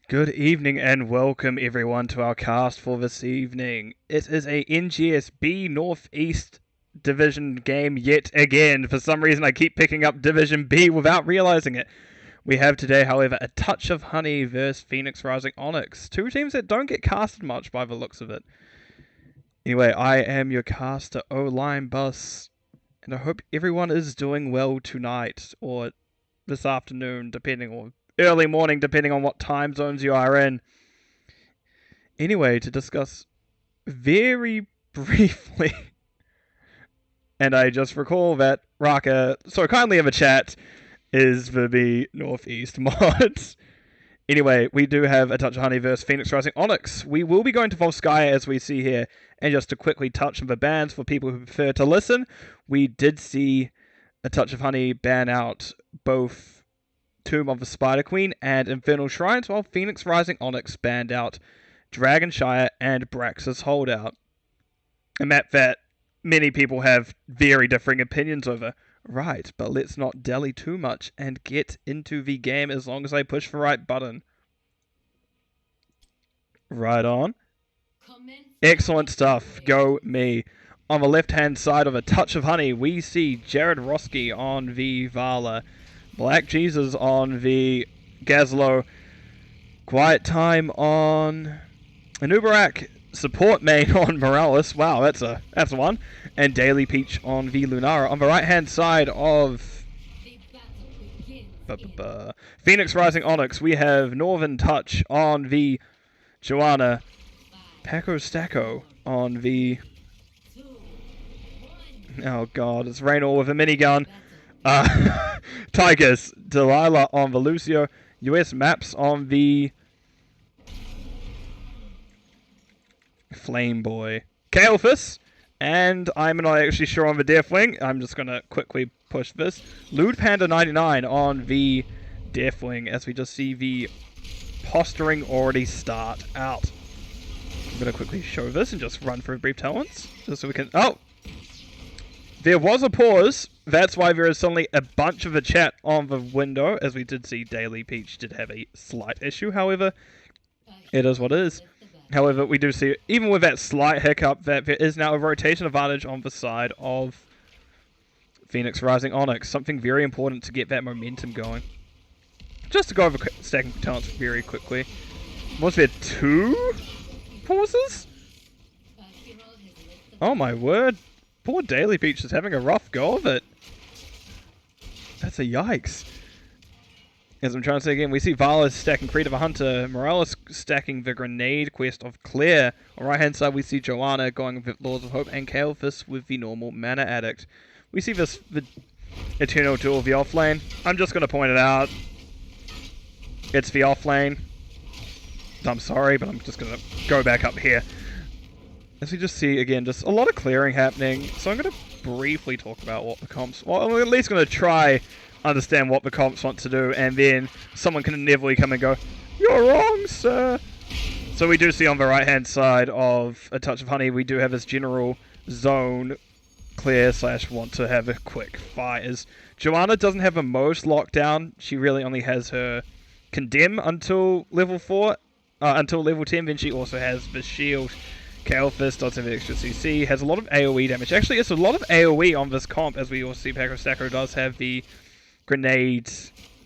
Good evening and welcome everyone to our cast for this evening. It is a NGS B Northeast Division game yet again. For some reason I keep picking up Division B without realizing it. We have today, however, a Touch of Honey versus Phoenix Rising Onyx. Two teams that don't get casted much by the looks of it. Anyway, I am your caster, O-Line Bus, and I hope everyone is doing well tonight, or this afternoon, depending, or early morning, depending on what time zones you are in. Anyway, to discuss very briefly, and I just recall that Raka so kindly in the chat is the B Northeast mod. Anyway, we do have a Touch of Honey versus Phoenix Rising Onyx. We will be going to Volskaya as we see here, and just to quickly touch on the bans for people who prefer to listen, we did see a Touch of Honey ban out both Tomb of the Spider Queen and Infernal Shrines, while Phoenix Rising Onyx banned out Dragonshire and Brax's Holdout. A map that many people have very differing opinions over. Right, but let's not dally too much and get into the game as long as I push the right button. Right on. Excellent stuff. Go me. On the left-hand side of a Touch of Honey, we see Jared Roski on the Vala. Black Jesus on the Gazlo. Quiet Time on Anubarak. Support main on Morales. Wow, that's one. And Daily Peach on the Lunara. On the right-hand side of Phoenix Rising Onyx, we have Northern Touch on the Joanna. Paco Stacco on the... Oh god, it's Raynor with a minigun. Tigers, Delilah on the Lucio. US Maps on the Flame Boy. Kael'thas, and I'm not actually sure on the Deathwing. I'm just going to quickly push this. Lewd Panda 99 on the Deathwing as we just see the posturing already start out. I'm going to quickly show this and just run through brief talents just so we can... Oh! There was a pause. That's why there is suddenly a bunch of a chat on the window, as we did see Daily Peach did have a slight issue. However, it is what it is. However, we do see, even with that slight hiccup, that there is now a rotation advantage on the side of Phoenix Rising Onyx. Something very important to get that momentum going. Just to go over stacking talents very quickly. Was there two pauses? Oh my word. Poor Daily Peach is having a rough go of it. That's a yikes. As I'm trying to say again, we see Vala stacking Creed of a Hunter, Morales stacking the Grenade Quest of Claire. On the right hand side, we see Joanna going with Laws of Hope, and Kael'thas with the normal Mana Addict. We see the Eternal Duel of the offlane. I'm just going to point it out. It's the offlane. I'm sorry, but I'm just going to go back up here. As we just see, again, just a lot of clearing happening. So I'm going to briefly talk about what the comps... Well, I'm at least going to try understand what the comps want to do, and then someone can inevitably come and go, "You're wrong, sir." So we do see on the right-hand side of A Touch of Honey, we do have this general zone clear / want to have a quick fires. Joanna doesn't have a most lockdown. She really only has her Condemn until level 4, until level 10, then she also has the shield. Kael'thas does have extra CC, has a lot of AoE damage. Actually, it's a lot of AoE on this comp, as we also see Paco Stacco does have the Grenade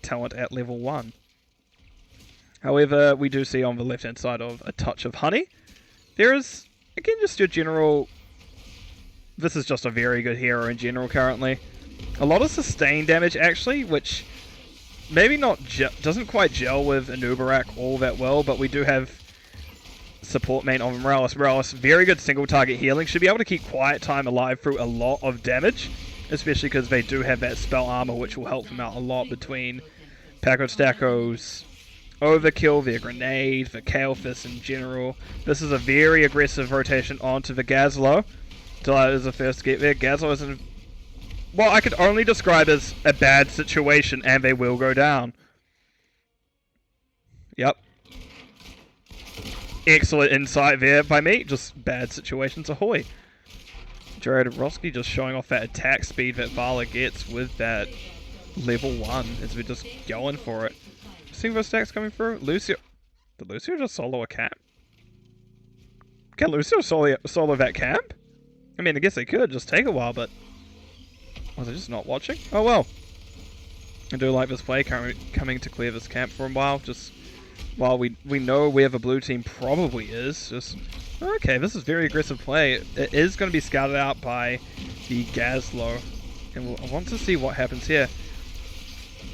talent at level 1. However, we do see on the left-hand side of A Touch of Honey, there is, again, just your general... This is just a very good hero in general currently. A lot of sustained damage, actually, which maybe not doesn't quite gel with Anubarak all that well, but we do have support main on Morales. Morales, very good single target healing. Should be able to keep Quiet Time alive through a lot of damage, especially because they do have that spell armor, which will help them out a lot between Paco Stacco's Overkill, their Grenade, the Kael'thas in general. This is a very aggressive rotation onto the Gazlo. Delight is the first to get there. Gazlo is in... Well, I could only describe as a bad situation, and they will go down. Yep. Excellent insight there by me. Just bad situations, ahoy. Jared Roski just showing off that attack speed that Vala gets with that level 1 as we're just going for it. Seeing those stacks coming through. Lucio. Did Lucio just solo a camp? Can Lucio solo that camp? I mean, I guess they could just take a while, but was I just not watching? Oh well. I do like this play coming to clear this camp for a while, just while we know where the blue team probably is. Just okay, this is very aggressive play. It is going to be scouted out by the Gazlo, and I want to see what happens here.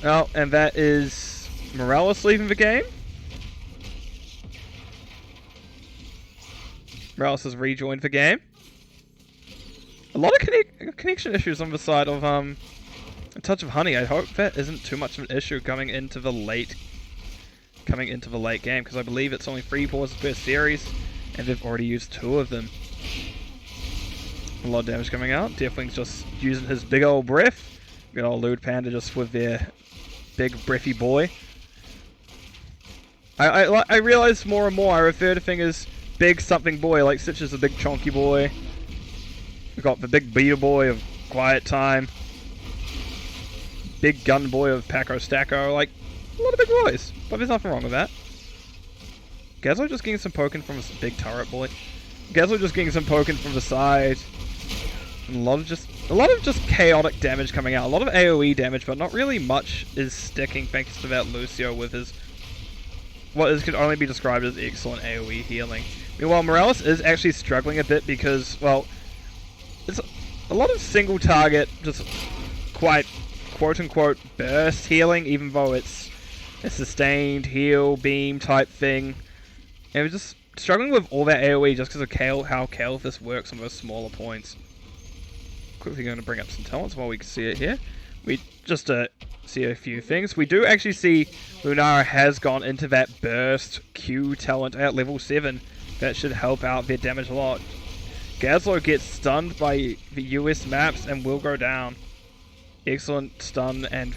Oh, and that is Morales leaving the game. Morales has rejoined the game. A lot of connection issues on the side of a touch of honey. I hope that isn't too much of an issue coming into the late game, because I believe it's only 3 pauses per series, and they've already used 2 of them. A lot of damage coming out. Definitely just using his big old breath. Good old Lewd Panda just with their big breathy boy. I realize more and more I refer to things as big something boy, like Stitch is a big chonky boy. We've got the big beater boy of Quiet Time. Big gun boy of Paco Stacko. Like, a lot of big boys. But there's nothing wrong with that. Gazlo just getting some poking from this big turret boy. Gazlo just getting some poking from the side. And a lot of just chaotic damage coming out. A lot of AoE damage, but not really much is sticking thanks to that Lucio with his what could only be described as excellent AoE healing. Meanwhile, Morales is actually struggling a bit because, well, it's a lot of single target, just quite quote-unquote burst healing, even though it's a sustained heal beam type thing. And we're just struggling with all that AoE just because of how Kael'thas works on those smaller points. Quickly going to bring up some talents while we can see it here. We just see a few things. We do actually see Lunara has gone into that burst Q talent at level 7. That should help out their damage a lot. Gazlo gets stunned by the US maps and will go down. Excellent stun and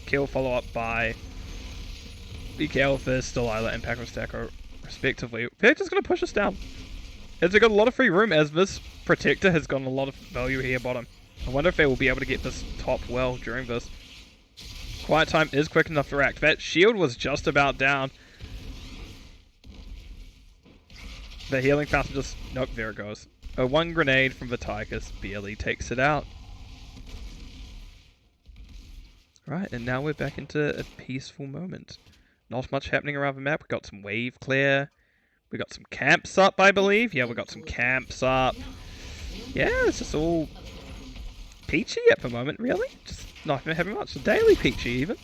kill follow-up by the Kael'thas, Delilah, and Paco Stacko, respectively. They're just going to push us down. As they got a lot of free room, as this Protector has gotten a lot of value here bottom. I wonder if they will be able to get this top well during this. Quiet Time is quick enough to react. That shield was just about down. The healing fountain just... Nope, there it goes. One grenade from the Tigers barely takes it out. Right, and now we're back into a peaceful moment. Not much happening around the map. We got some wave clear. We got some camps up, I believe. Yeah, we got some camps up. Yeah, it's just all peachy at the moment, really. Just not having much. Daily peachy, even.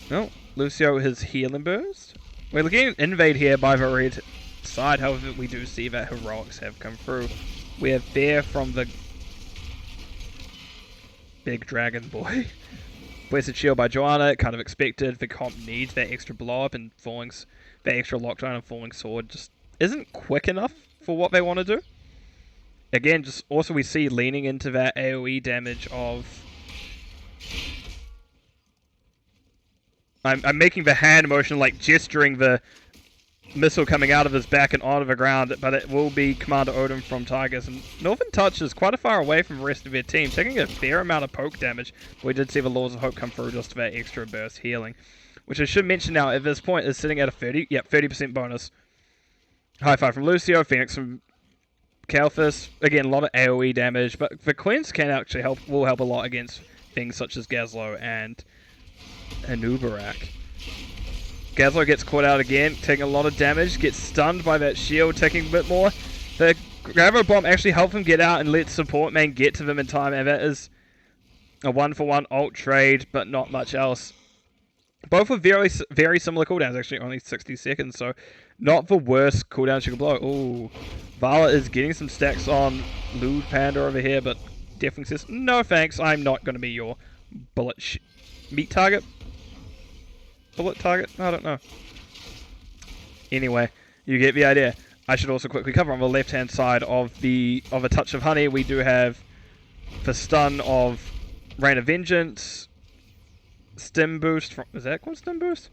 No, Lucio his healing burst. We're looking at invade here by the red side. However, we do see that heroics have come through. We have there from the big dragon boy. Blessed Shield by Joanna, kind of expected. The comp needs that extra blow up and that extra lockdown and falling sword just isn't quick enough for what they want to do. Again, just also we see leaning into that AoE damage of... I'm making the hand motion like gesturing the missile coming out of his back and onto the ground, but it will be Commander Odin from Tigers. And Northern Touch is quite a far away from the rest of their team, taking a fair amount of poke damage. But we did see the Laws of Hope come through just for that extra burst healing. Which I should mention now, at this point, is sitting at a 30% bonus. High five from Lucio, Phoenix from Kael'thas. Again, a lot of AoE damage, but the cleanse can actually will help a lot against things such as Gazlo and Anubarak. Gazlo gets caught out again, taking a lot of damage, gets stunned by that shield, taking a bit more. The Gravo Bomb actually helps him get out and let support man get to them in time, and that is a 1-for-1 ult trade, but not much else. Both with very similar cooldowns, actually only 60 seconds, so not the worst cooldowns you can blow. Ooh, Vala is getting some stacks on Lewd Panda over here, but definitely says, no thanks, I'm not going to be your bullet meat target. Bullet target? I don't know. Anyway, you get the idea. I should also quickly cover on the left-hand side of a touch of honey. We do have the stun of Rain of Vengeance, Stim Boost from... Is that called Stim Boost?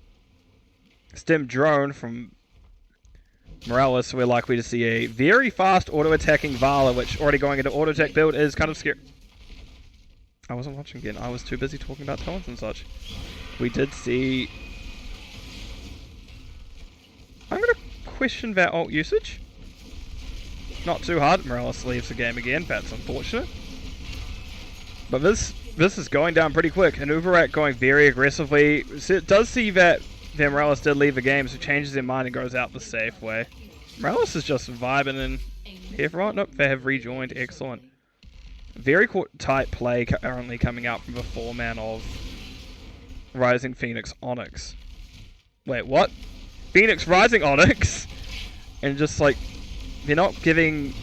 Stim Drone from Morales. So we're likely to see a very fast auto-attacking Vala, which already going into auto-attack build is kind of scary. I wasn't watching again. I was too busy talking about talents and such. We did see... question that ult usage. Not too hard. Morales leaves the game again. That's unfortunate. But this is going down pretty quick. And Uberak going very aggressively. So it does see that Morales did leave the game, so changes their mind and goes out the safe way. Morales is just vibing in here for what? Nope, they have rejoined. Excellent. Very tight play currently coming out from the 4-man of Rising Phoenix Onyx. Wait, what? Phoenix Rising Onyx? And just like, they're not giving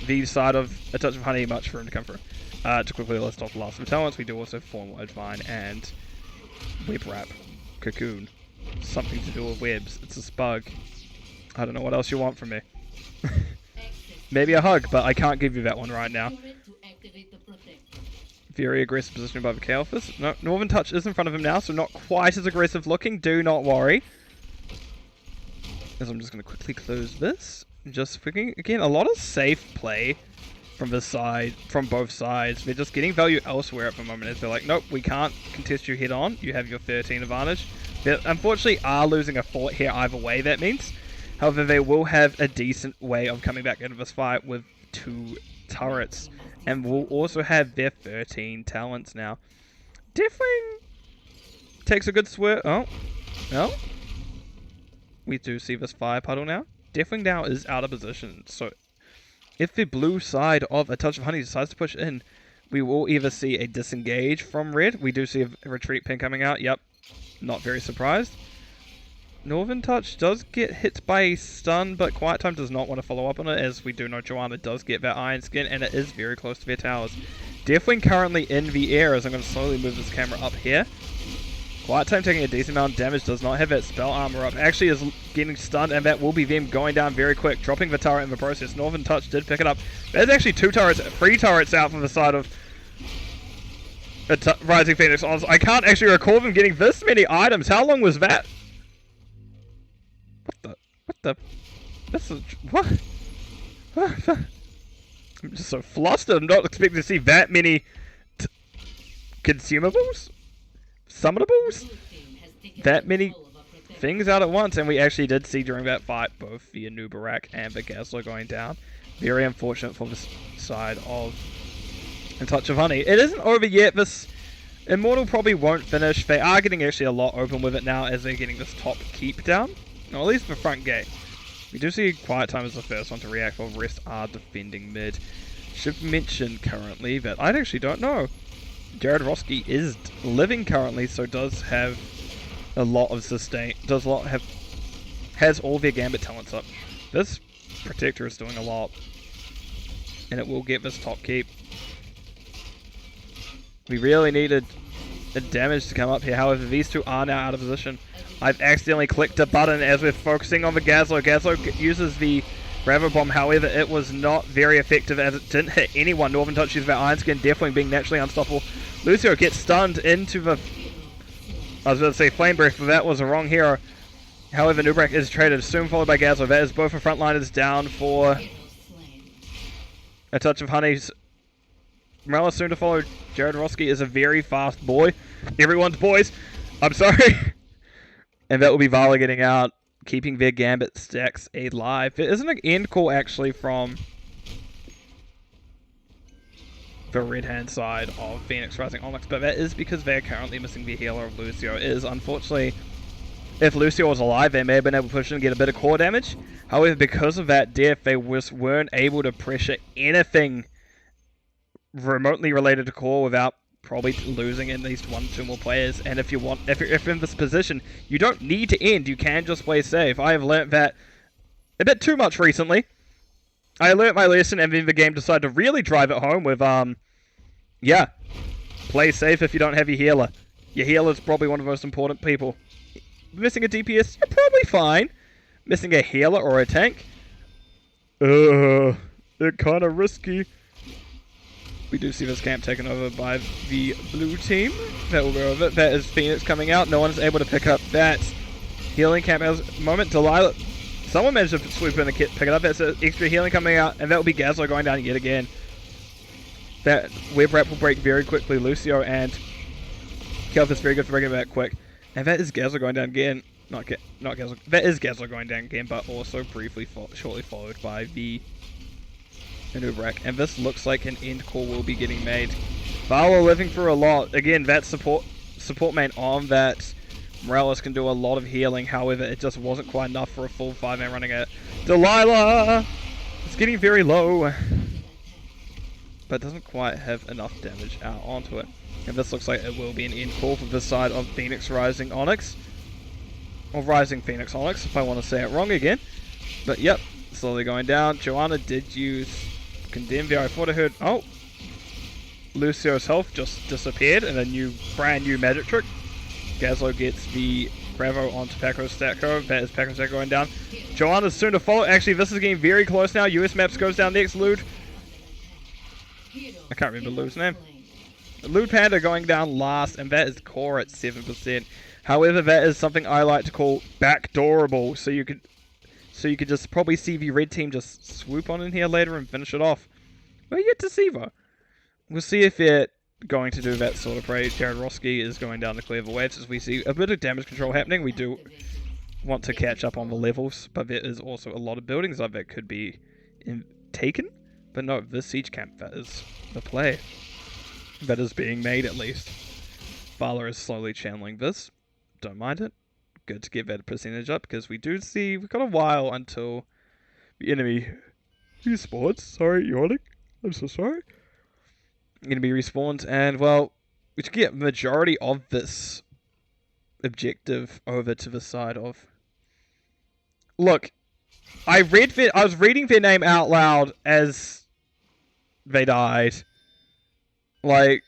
the side of A Touch of Honey much for him to come through. To quickly list off the last of the talents, we do also Formal Edgevine and Web Wrap. Cocoon. Something to do with webs. It's a spug. I don't know what else you want from me. Maybe a hug, but I can't give you that one right now. Very aggressive positioning by the Kael'thas. No, Northern Touch is in front of him now, so not quite as aggressive looking. Do not worry. As I'm just going to quickly close this. Just thinking, again, a lot of safe play from this side, from both sides. They're just getting value elsewhere at the moment. As they're like, nope, we can't contest you head on. You have your 13 advantage. They unfortunately are losing a fort here either way, that means. However, they will have a decent way of coming back into this fight with 2 turrets. And will also have their 13 talents now. Deathwing takes a good swear. Oh. No. We do see this fire puddle now. Deathwing now is out of position. So, if the blue side of A Touch of Honey decides to push in, we will either see a disengage from red. We do see a retreat pin coming out. Yep. Not very surprised. Northern Touch does get hit by a stun, but Quiet Time does not want to follow up on it, as we do know Joanna does get that Iron Skin, and it is very close to their towers. Deathwing currently in the air, as I'm going to slowly move this camera up here. Quiet Time taking a decent amount of damage, does not have that spell armor up, actually is getting stunned, and that will be them going down very quick, dropping the turret in the process. Northern Touch did pick it up. There's actually 3 turrets out from the side of Rising Phoenix. I can't actually recall them getting this many items. How long was that? What the? This is... What? I'm just so flustered. I'm not expecting to see that many consumables? Summonables? That many things out at once. And we actually did see during that fight both the Anubarak and the Gazlo going down. Very unfortunate for the side of A Touch of Honey. It isn't over yet. This Immortal probably won't finish. They are getting actually a lot open with it now as they're getting this top keep down. Or at least the front gate. We do see Quiet Time as the first one to react, while the rest are defending mid. Should mention currently that I actually don't know. Jared Roski is living currently, so does have a lot of sustain. Has all their Gambit talents up. This Protector is doing a lot, and it will get this top keep. We really needed the damage to come up here. However, these 2 are now out of position. I've accidentally clicked a button as we're focusing on the Gazlo. Gazlo uses the Gravel Bomb, however, it was not very effective as it didn't hit anyone. Northern Touch uses that Iron Skin, definitely being naturally unstoppable. Lucio gets stunned into the... I was going to say Flame Breath, but that was a wrong hero. However, Nubrak is traded, soon followed by Gazlo. That is both the frontliners down for A Touch of Honey's. Morales soon to follow. Jared Roski is a very fast boy. Everyone's boys. I'm sorry. And that will be Vala getting out, keeping their Gambit stacks alive. There isn't an end call actually from the red-hand side of Phoenix Rising Onyx, but that is because they're currently missing the healer of Lucio. It is unfortunately, if Lucio was alive, they may have been able to push in and get a bit of core damage. However, because of that death, they weren't able to pressure anything remotely related to core without probably losing at least 1-2 more players. And if you're in this position, you don't need to end. You can just play safe. I have learnt that a bit too much recently. I learnt my lesson, and then the game decided to really drive it home with yeah, play safe if you don't have your healer. Your healer's probably one of the most important people. Missing a DPS, you're probably fine. Missing a healer or a tank, they're kind of risky. We do see this camp taken over by the blue team. That will go over. That is Phoenix coming out. No one is able to pick up that healing camp at the moment. Delilah, someone managed to swoop in and pick it up. That's extra healing coming out, and that will be Gazlo going down yet again. That web wrap will break very quickly. Lucio and Kelth is very good for bringing it back quick. And that is Gazlo going down again. Not Gazlo. That is Gazlo going down again, but also shortly followed by the Uberak. And this looks like an end call will be getting made. Vala living through a lot. Again, that support main on that Morales can do a lot of healing. However, it just wasn't quite enough for a full 5-man running it. Delilah! It's getting very low, but doesn't quite have enough damage out onto it. And this looks like it will be an end call for this side of Phoenix Rising Onyx. Or Rising Phoenix Onyx, if I want to say it wrong again. But yep, slowly going down. Joanna did use Condemn there. I thought I heard... Oh! Lucio's health just disappeared in a brand new magic trick. Gazlo gets the Bravo onto Paco Stacko. That is Paco Stacko going down. Joanna's soon to follow. Actually, this is getting very close now. US Maps goes down next. Lude. I can't remember Lude's name. Lude Panda going down last, and that is core at 7%. However, that is something I like to call backdoorable. So you could just probably see the red team just swoop on in here later and finish it off. We're yet to see though. We'll see if they're going to do that sort of play. Jared Roski is going down to clear the waves as we see a bit of damage control happening. We do want to catch up on the levels, but there is also a lot of buildings that could be taken. But no, this siege camp, that is the play. That is being made at least. Vala is slowly channeling this. Don't mind it. Good to get that percentage up because we do see we've got a while until the enemy respawns. Sorry, yawning. I'm so sorry. Going to be respawned, and well, we should get majority of this objective over to the side of. Look, I was reading their name out loud as they died. Like,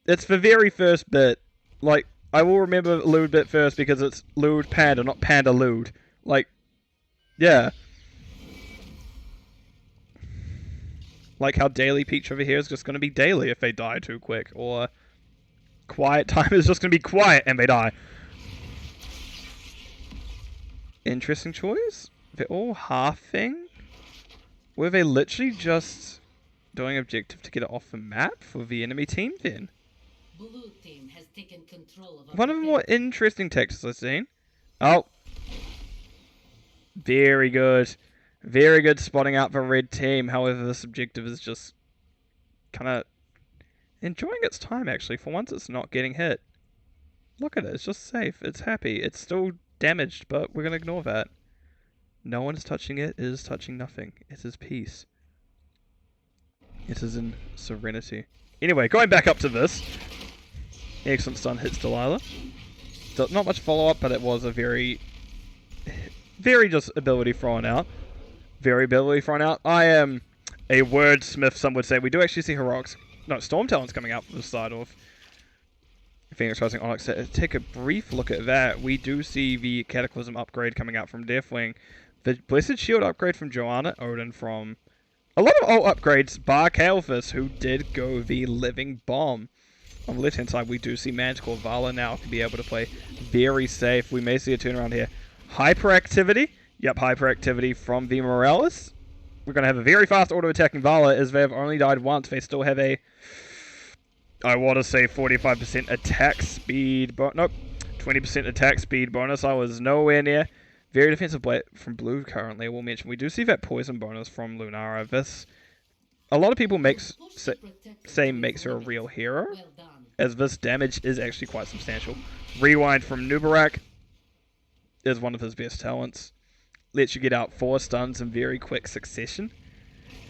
it's the very first bit. Like, I will remember Lude bit first because it's Lude Panda, not Panda Lude. Like, yeah. Like how Daily Peach over here is just going to be daily if they die too quick. Or Quiet Time is just going to be quiet and they die. Interesting choice. They're all halving. Were they literally just doing objective to get it off the map for the enemy team then? Blue team has taken control of one of the more interesting tactics I've seen. Oh. Very good. Very good spotting out the red team. However, this objective is just kind of enjoying its time, actually. For once, it's not getting hit. Look at it. It's just safe. It's happy. It's still damaged, but we're going to ignore that. No one is touching it. It is touching nothing. It is peace. It is in serenity. Anyway, going back up to this. Excellent stun hits Delilah. Not much follow-up, but it was a very just ability thrown out. Very ability thrown out. I am a wordsmith, some would say. We do actually see heroics. No, Storm Talon's coming out from the side of Phoenix Rising Onyx. Take a brief look at that. We do see the Cataclysm upgrade coming out from Deathwing. The Blessed Shield upgrade from Joanna. Odin from... A lot of alt upgrades, bar Kael'thas, who did go the Living Bomb. On the left-hand side, we do see Manticore. Vala now can be able to play very safe. We may see a turnaround here. Hyperactivity. Yep, hyperactivity from the Morales. We're going to have a very fast auto-attacking Vala, as they have only died once. They still have a, I want to say 45% attack speed. Nope, 20% attack speed bonus. I was nowhere near. Very defensive from Blue currently, we'll mention. We do see that poison bonus from Lunara. This, a lot of people say makes her a real hero, as this damage is actually quite substantial. Rewind from Nubarak is one of his best talents. Lets you get out 4 stuns in very quick succession.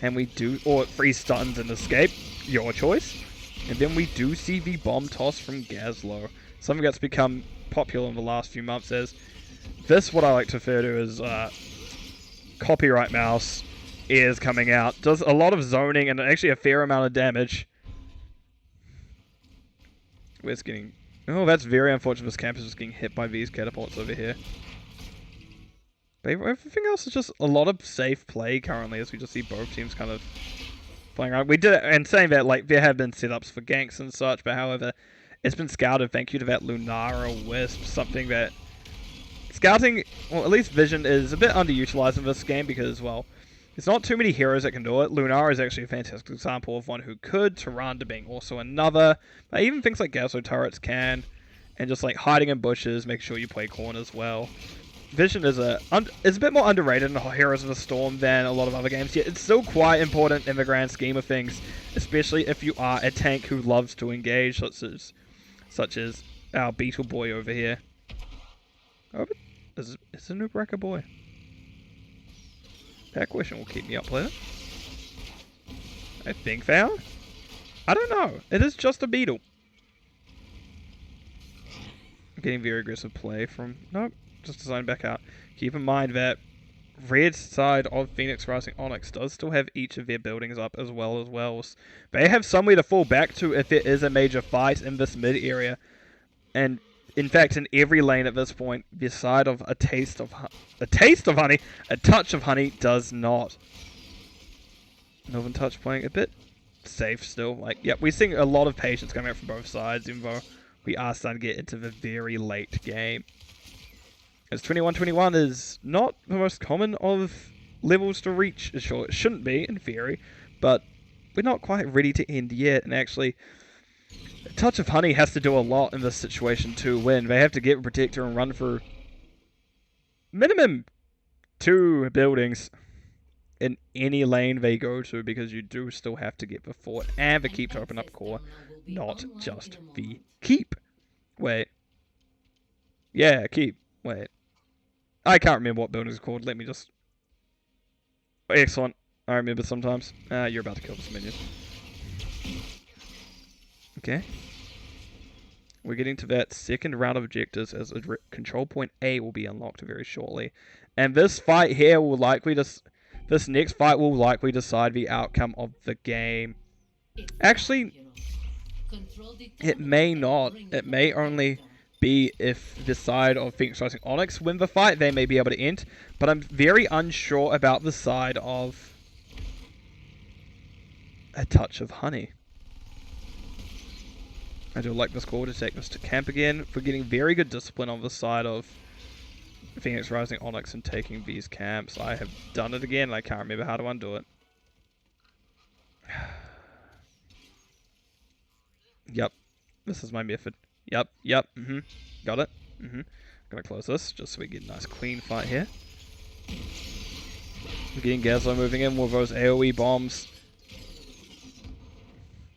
And we do, or 3 stuns and escape, your choice. And then we do see the bomb toss from Gazlo. Something that's become popular in the last few months as this, what I like to refer to as copyright mouse, is coming out. Does a lot of zoning and actually a fair amount of damage. Where's getting... Oh, that's very unfortunate. This camp is just getting hit by these catapults over here. But everything else is just a lot of safe play currently, as we just see both teams kind of playing around. We did it, and saying that, like, there have been setups for ganks and such, but however, it's been scouted. Thank you to that Lunara Wisp, something that scouting, well, at least Vision, is a bit underutilized in this game because, well, there's not too many heroes that can do it. Lunara is actually a fantastic example of one who could, Tyrande being also another. Even things like Gazlo turrets can. and just like hiding in bushes, make sure you play corners well. Vision is a bit more underrated in Heroes of the Storm than a lot of other games, yet it's still quite important in the grand scheme of things, especially if you are a tank who loves to engage, such as our Beetle boy over here. Oh, is a noob wrecker boy? That question will keep me up later. I think found? I don't know. It is just a beetle. I'm getting very aggressive play from... Nope. Just design back out. Keep in mind that red side of Phoenix Rising Onyx does still have each of their buildings up as well as wells. They have somewhere to fall back to if there is a major fight in this mid area. And in fact, in every lane at this point, the side of a taste of honey, a touch of honey does not. Northern Touch playing a bit safe still. Like, yep, we're seeing a lot of patience coming out from both sides, even though we are starting to get into the very late game. As 21-21 is not the most common of levels to reach. Sure, it shouldn't be, in theory, but we're not quite ready to end yet, and actually, a touch of honey has to do a lot in this situation to win. They have to get a protector and run for minimum 2 buildings in any lane they go to, because you do still have to get the fort and the keep to open up core, not just the keep. Wait. Yeah, keep. Wait. I can't remember what building is called. Let me just... Excellent. I remember sometimes. You're about to kill this minion. Okay. We're getting to that second round of objectives as control point A will be unlocked very shortly. And this fight here will likely this next fight will likely decide the outcome of the game. Actually, it may not. It may only be if the side of Phoenix Rising Onyx win the fight, they may be able to end. But I'm very unsure about the side of a touch of honey. I do like this call to take this to camp again. We're getting very good discipline on the side of Phoenix Rising Onyx and taking these camps. I have done it again and I can't remember how to undo it. Yep. This is my method. Yep. Got it. Gonna close this just so we get a nice clean fight here. We're getting Gazlo moving in with those AoE bombs.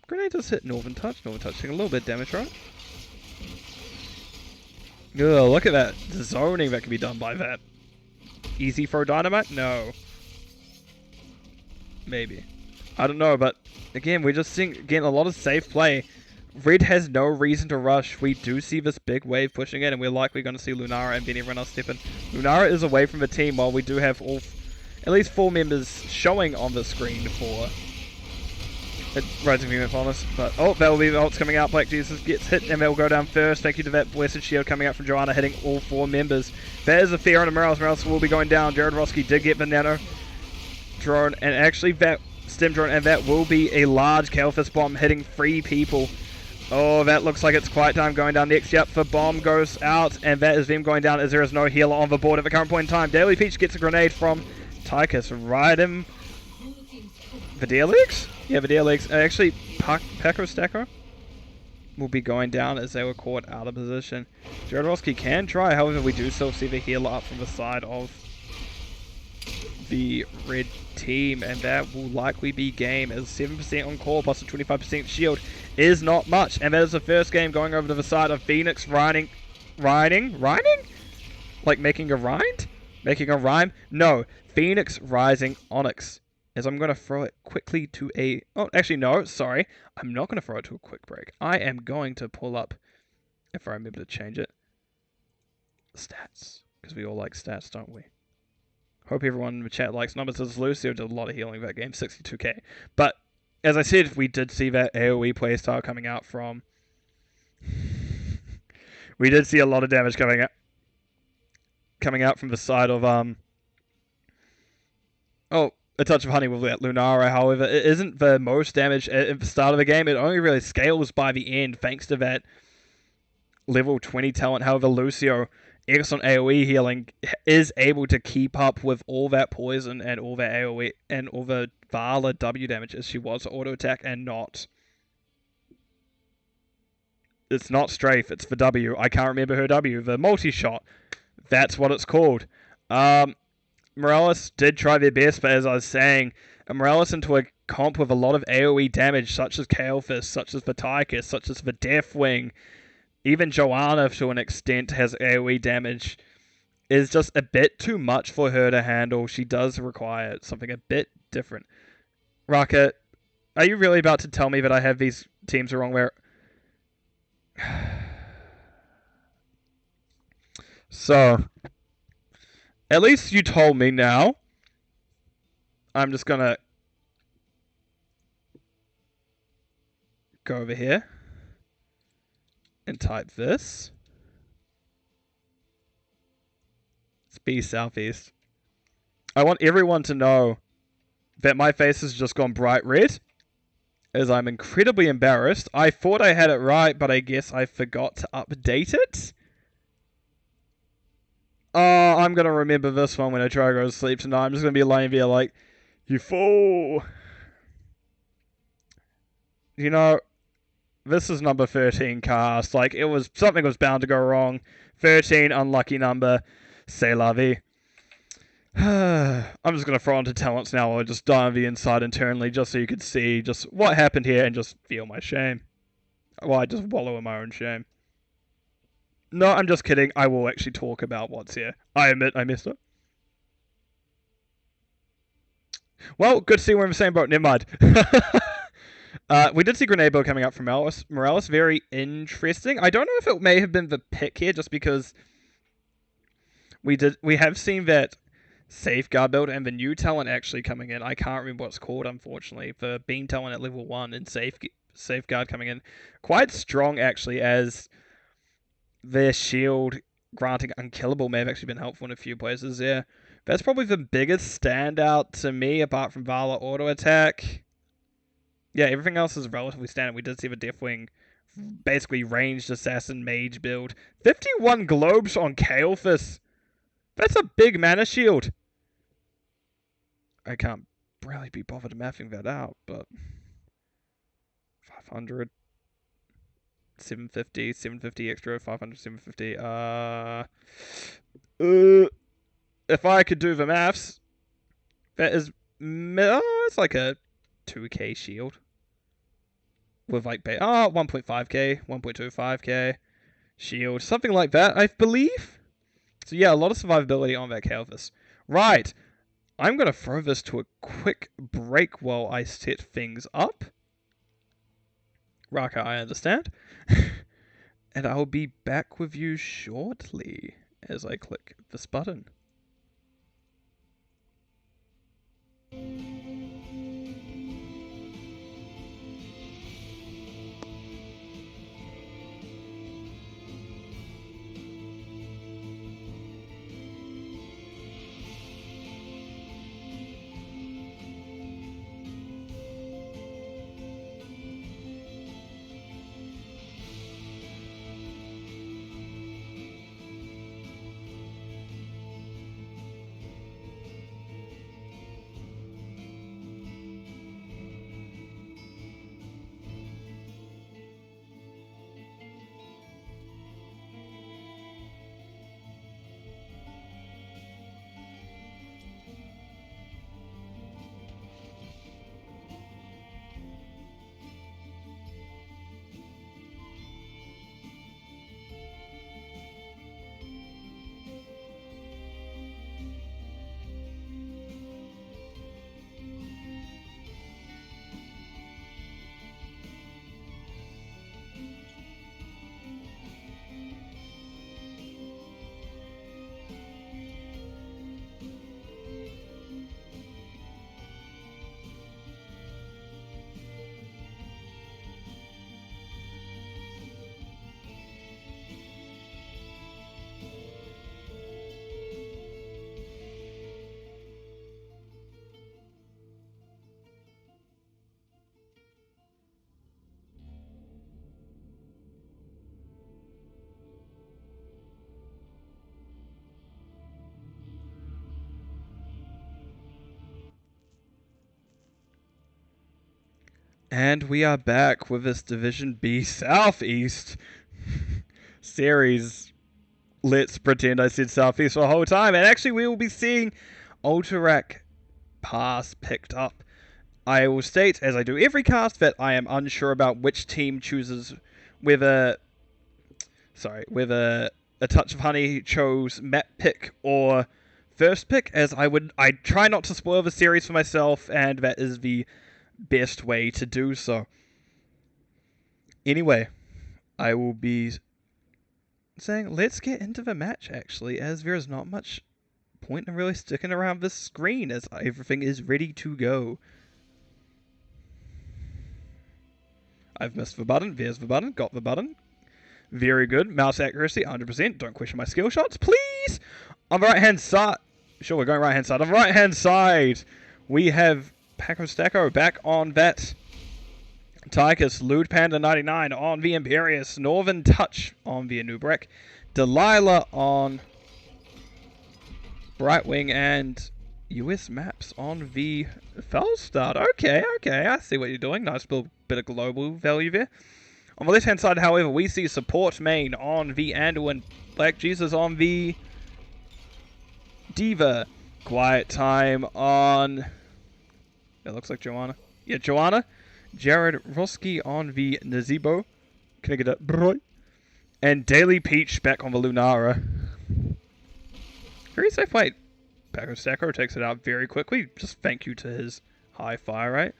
Grenade does hit Northern Touch. Northern Touch taking a little bit of damage, right? Ugh, look at that. The zoning that can be done by that. Easy throw dynamite? No. Maybe. I don't know, but again, we're just seeing, again, a lot of safe play. Red has no reason to rush. We do see this big wave pushing in, and we're likely going to see Lunara and then everyone else step in. Lunara is away from the team while we do have at least 4 members showing on the screen for Rising Phoenix Honest. But, oh, that will be the ults coming out. Black Jesus gets hit, and they'll go down first. Thank you to that Blessed Shield coming out from Joanna, hitting all 4 members. That is a fair on Morales. Morales will be going down. Jared Roski did get the nano drone, and actually that stem drone, and that will be a large Kalfist bomb hitting 3 people. Oh, that looks like it's quiet time going down next. Yep, the bomb goes out, and that is them going down as there is no healer on the board at the current point in time. Daily Peach gets a grenade from Tychus right in the DLX? Yeah, the DLX. Actually, Paco Stacker will be going down as they were caught out of position. Jarodowski can try, however, we do still see the healer up from the side of the red team, and that will likely be game as 7% on core plus a 25% shield is not much, and that is the first game going over to the side of Phoenix riding? Like making a rind? Making a rhyme? No, Phoenix Rising Onyx. As I'm going to throw it quickly to a... Oh, actually, no, sorry. I'm not going to throw it to a quick break. I am going to pull up, if I remember to change it, stats. Because we all like stats, don't we? Hope everyone in the chat likes numbers. As Lucio did a lot of healing that game, 62k. But, as I said, we did see that AoE playstyle coming out from... we did see a lot of damage coming out from the side of... Oh, a touch of honey with that Lunara, however, it isn't the most damage at the start of the game. It only really scales by the end, thanks to that level 20 talent. However, Lucio, excellent AoE healing, is able to keep up with all that poison and all that AoE and all the Vala W damage as she was auto attack and not It's not strafe, it's for W. I can't remember her W. The multi-shot. That's what it's called. Morales did try their best, but as I was saying, Morales into a comp with a lot of AoE damage, such as Kael'thas, such as Vitikus, such as the Deathwing, even Joanna to an extent has AoE damage, is just a bit too much for her to handle. She does require something a bit different. Raka, are you really about to tell me that I have these teams wrong where... So, at least you told me now. I'm just gonna go over here and type this. It's B Southeast. I want everyone to know that my face has just gone bright red, as I'm incredibly embarrassed. I thought I had it right, but I guess I forgot to update it. Oh, I'm going to remember this one when I try to go to sleep tonight. I'm just going to be laying there like, you fool. You know, this is number 13 cast. Like, something was bound to go wrong. 13, unlucky number. C'est la vie. I'm just going to throw onto talents now or just dive the inside internally just so you could see just what happened here and just feel my shame. Well, I just wallow in my own shame. No, I'm just kidding. I will actually talk about what's here. I admit I missed it. Well, good to see we're in the same boat. Never mind. We did see Grenade Bow coming up from Morales. Very interesting. I don't know if it may have been the pick here just because we have seen that Safeguard build and the new talent actually coming in. I can't remember what it's called, unfortunately. The Beam talent at level 1 and Safeguard coming in. Quite strong, actually, as their shield granting unkillable may have actually been helpful in a few places. Yeah, that's probably the biggest standout to me, apart from Vala auto attack. Yeah, everything else is relatively standard. We did see the Deathwing basically ranged assassin mage build. 51 globes on Kael'thas. That's a big mana shield. I can't really be bothered mapping that out, but 500, 750, 750 extra, 500, 750. If I could do the maths, that is, it's like a 2k shield with like 1.5k, 1.25k shield, something like that, I believe. So yeah, a lot of survivability on that Kael'thas. Right. I'm going to throw this to a quick break while I set things up. Raka, I understand. And I will be back with you shortly as I click this button. And we are back with this Division B Southeast series. Let's pretend I said Southeast for the whole time. And actually, we will be seeing Alterac Pass picked up. I will state, as I do every cast, that I am unsure about which team chooses whether a Touch of Honey chose map pick or first pick, as I try not to spoil the series for myself, and that is the best way to do so. Anyway, I will be saying let's get into the match, actually, as there is not much point in really sticking around this screen as everything is ready to go. I've missed the button. There's the button. Got the button. Very good. Mouse accuracy, 100%. Don't question my skill shots, please. On the right-hand side. Sure, we're going right-hand side. On the right-hand side, we have Paco Stacko back on that Tychus, Lewd Panda 99 on the Imperius, Northern Touch on the Anubrek, Delilah on Brightwing, and US Maps on the Felstart. Okay, I see what you're doing. Nice little bit of global value there. On the left-hand side, however, we see Support Main on the Andal and Black Jesus on the Diva. Quiet Time on... It looks like Joanna. Yeah, Joanna. Jared Roski on the Nazebo. Can I get that? Bro. And Daily Peach back on the Lunara. Very safe fight. Paco Stacko takes it out very quickly. Just thank you to his high fire rate.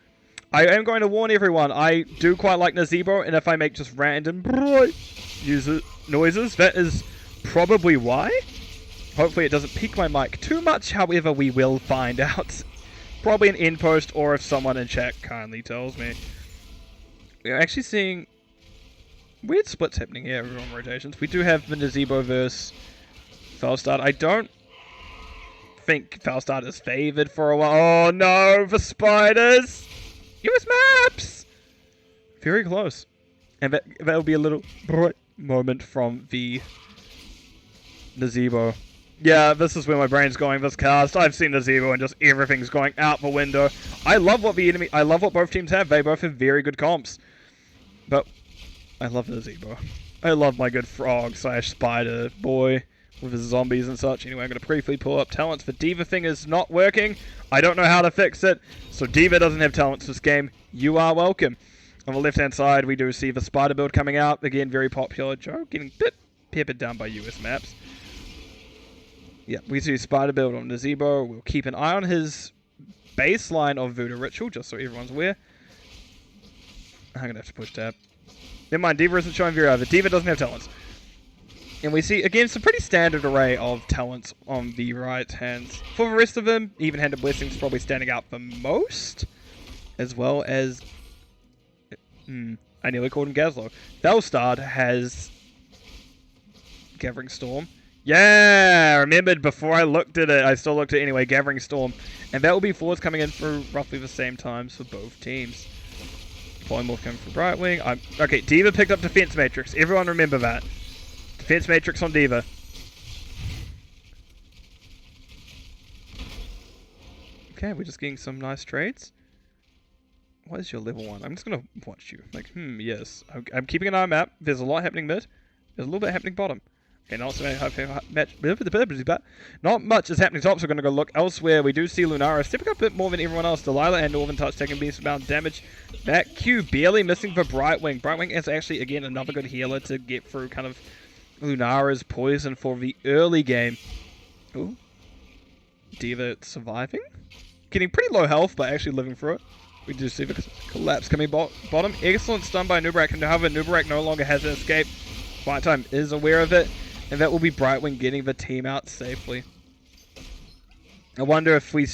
I am going to warn everyone, I do quite like Nazebo, and if I make just random noises, that is probably why. Hopefully it doesn't peak my mic too much, however we will find out. Probably an end post, or if someone in chat kindly tells me. We're actually seeing weird splits happening here on rotations. We do have the Nazebo versus Felstart. I don't think Felstart is favoured for a while. Oh no, the spiders! US Maps! Very close. And that'll be a little moment from the Nazebo. Yeah, this is where my brain's going this cast. I've seen Nazebo and just everything's going out the window. I love what both teams have. They both have very good comps. But I love Nazebo. I love my good frog / spider boy with his zombies and such. Anyway, I'm going to briefly pull up talents. The Diva thing is not working. I don't know how to fix it. So Diva doesn't have talents this game. You are welcome. On the left-hand side, we do see the spider build coming out. Again, very popular. Joe getting a bit peppered down by US Maps. Yeah, we see spider build on Nazebo. We'll keep an eye on his baseline of Voodoo Ritual, just so everyone's aware. I'm going to have to push tab. Never mind, Diva isn't showing very either. Diva doesn't have talents. And we see, again, some pretty standard array of talents on the right hand. For the rest of them, Even-Handed Blessing's probably standing out the most. As well as... I nearly called him Gazlo. Felstart has... Gathering Storm. Yeah! I remembered before I looked at it. I still looked at it anyway. Gathering Storm. And that will be forwards coming in for roughly the same times for both teams. Polymorph coming for Brightwing. Okay, Diva picked up Defense Matrix. Everyone remember that. Defense Matrix on Diva. Okay, we're just getting some nice trades. What is your level 1? I'm just going to watch you. Like, yes. I'm keeping an eye on map. There's a lot happening mid. There's a little bit happening bottom. Okay, not much is happening top, so we're going to go look elsewhere. We do see Lunara stepping up a bit more than everyone else. Delilah and Northern Touch taking beast amount of damage. That Q barely missing for Brightwing. Brightwing is actually, again, another good healer to get through kind of Lunara's poison for the early game. Ooh. Diva surviving. Getting pretty low health, but actually living through it. We do see the collapse coming bottom. Excellent stun by Nubarak, and however, Nubarak no longer has an escape. Quiet Time is aware of it, and that will be Brightwing getting the team out safely. I wonder if we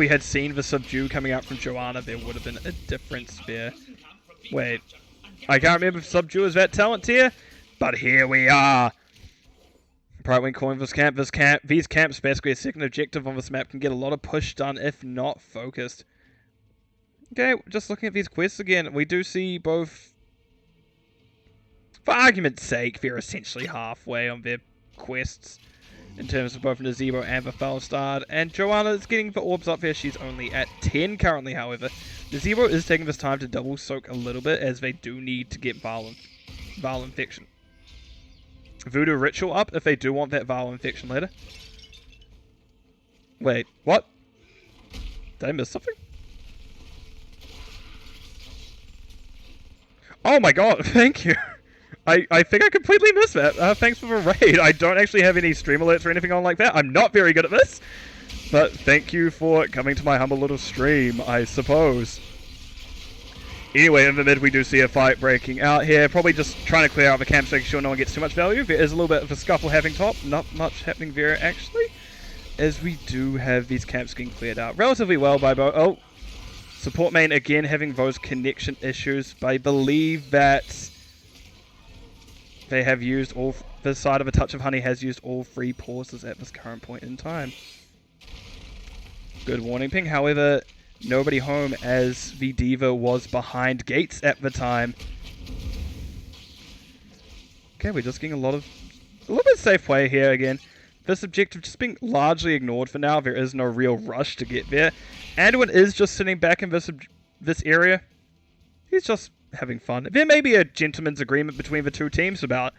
had seen the Subdue coming out from Joanna, there would have been a difference there. Wait, I can't remember if Subdue is that talent tier, but here we are. Brightwing calling this camp. These camps, basically a second objective on this map, can get a lot of push done if not focused. Okay, just looking at these quests again, we do see both, for argument's sake, they're essentially halfway on their quests in terms of both Nazebo and the Felstart. And Joanna is getting the orbs up there. She's only at 10 currently, however. Zero is taking this time to double soak a little bit, as they do need to get Val Infection. Voodoo Ritual up if they do want that Val Infection later. Wait, what? Did I miss something? Oh my god, thank you. I think I completely missed that. Thanks for the raid. I don't actually have any stream alerts or anything on like that. I'm not very good at this. But thank you for coming to my humble little stream, I suppose. Anyway, in the mid we do see a fight breaking out here. Probably just trying to clear out the camps, making sure no one gets too much value. There is a little bit of a scuffle happening top. Not much happening there, actually. As we do have these camps getting cleared out relatively well by both. Oh, support main again having those connection issues. But I believe that they have used all... The side of A Touch of Honey has used all 3 pauses at this current point in time. Good warning ping. However, nobody home as the Diva was behind gates at the time. Okay, we're just getting a little bit safe play here again. This objective just being largely ignored for now. There is no real rush to get there. Anduin is just sitting back in this area. He's just having fun. There may be a gentleman's agreement between the two teams about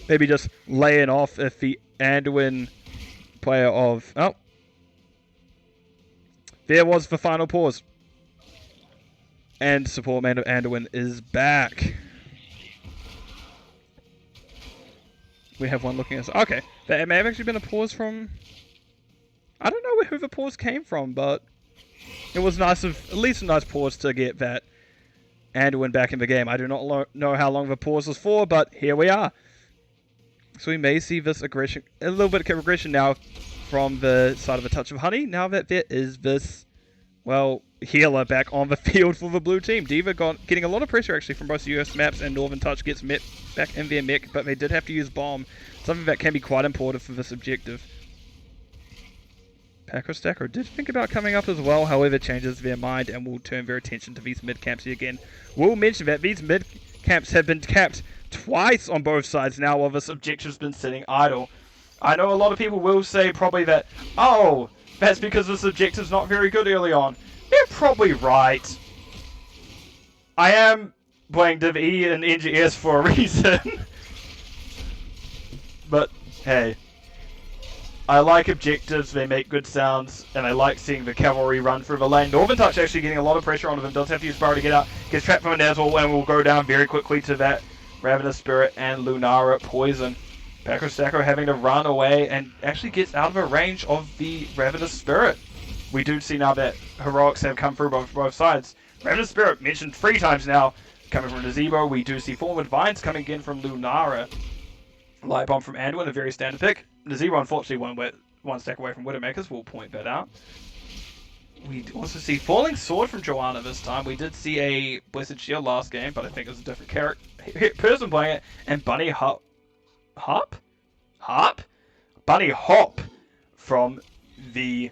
maybe just laying off if the Anduin player of... Oh. There was the final pause. And support man of Anduin is back. We have one looking at us. Okay. That may have actually been a pause from... I don't know who the pause came from, but it was nice of... At least a nice pause to get that Anduin back in the game. I do not know how long the pause was for, but here we are. So we may see this aggression... A little bit of aggression now from the side of A Touch of Honey, now that there is this, well, healer back on the field for the blue team. Diva getting a lot of pressure actually from both US maps, and Northern Touch gets met back in their mech, but they did have to use bomb, something that can be quite important for this objective. Packer Stacker did think about coming up as well, however changes their mind and will turn their attention to these mid camps again. We'll mention that these mid camps have been capped twice on both sides now while this objective's been sitting idle. I know a lot of people will say probably that, oh, that's because this objective's not very good early on. They're probably right. I am playing Div E and NGS for a reason. But, hey. I like objectives, they make good sounds, and I like seeing the cavalry run through the lane. Northern Touch actually getting a lot of pressure onto them, does have to use power to get out, gets trapped from a Dazzle, and will go down very quickly to that Ravenous Spirit and Lunara Poison. Packer Stacker having to run away and actually gets out of the range of the Ravenous Spirit. We do see now that heroics have come through both sides. Ravenous Spirit mentioned 3 times now, coming from Nazebo. We do see Forward Vines coming in from Lunara. Light Bomb from Anduin, a very standard pick. Nazebo unfortunately one stack away from Widowmakers, we'll point that out. We also see Falling Sword from Joanna this time. We did see a Blessed Shield last game, but I think it was a different person playing it. And Bunny Hop? Bunny Hop from the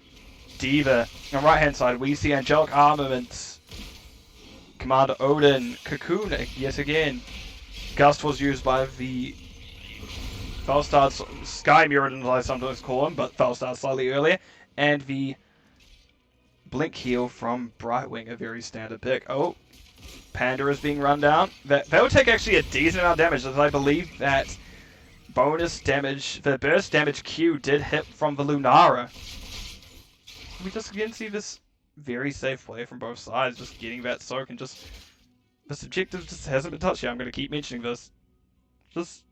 Diva. On the right hand side, we see Angelic Armaments, Commander Odin, Cocoon, yet again. Gust was used by the Felstar, Sky Muradin as I sometimes call him, but Felstar slightly earlier. And the Blink Heal from Brightwing, a very standard pick. Oh, Panda is being run down. That would take actually a decent amount of damage, as I believe that bonus damage, the burst damage Q did hit from the Lunara. We just again see this very safe play from both sides, just getting that soak and just... This objective just hasn't been touched yet. I'm going to keep mentioning this. Just...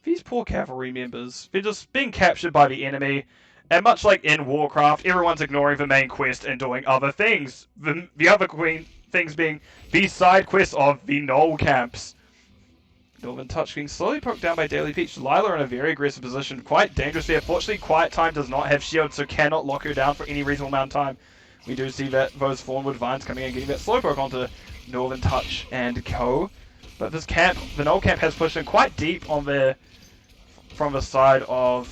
These poor cavalry members, they're just being captured by the enemy. And much like in Warcraft, everyone's ignoring the main quest and doing other things. The other things being the side quests of the Knoll camps. Northern Touch being slowly poked down by Daily Peach. Lila in a very aggressive position. Quite dangerous there. Fortunately, Quiet Time does not have shield, so cannot lock her down for any reasonable amount of time. We do see that those Thornwood Vines coming in, getting that Slowpoke onto Northern Touch and Co. But this camp, the Knoll camp has pushed in quite deep on from the side of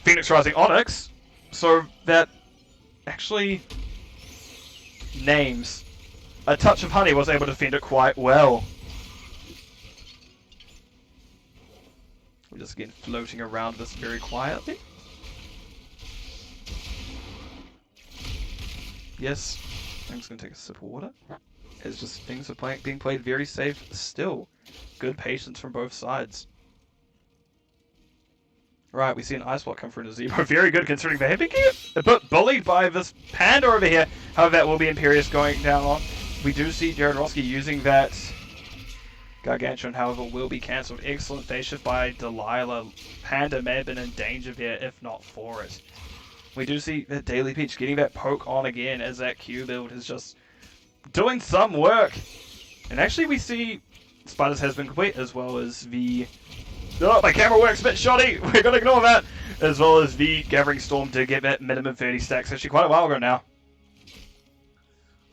Phoenix Rising Onyx. So that actually names A Touch of Honey was able to defend it quite well. We're just again floating around this very quietly. Yes, I'm just going to take a sip of water. It's just things are being played very safe still. Good patience from both sides. Right, we see an Ice Block come through to Zebo. Very good considering they have been a bit bullied by this Panda over here. However, that will be Imperious going down on. We do see Jared Roski using that Gargantuan, however, will be cancelled. Excellent phase shift by Delilah. Panda may have been in danger there if not for it. We do see that Daily Peach getting that poke on again as that Q build is just doing some work. And actually we see Spiders has been complete as well as the... Oh, my camera works a bit shoddy. We're going to ignore that. As well as the Gathering Storm to get that minimum 30 stacks. Actually quite a while ago now.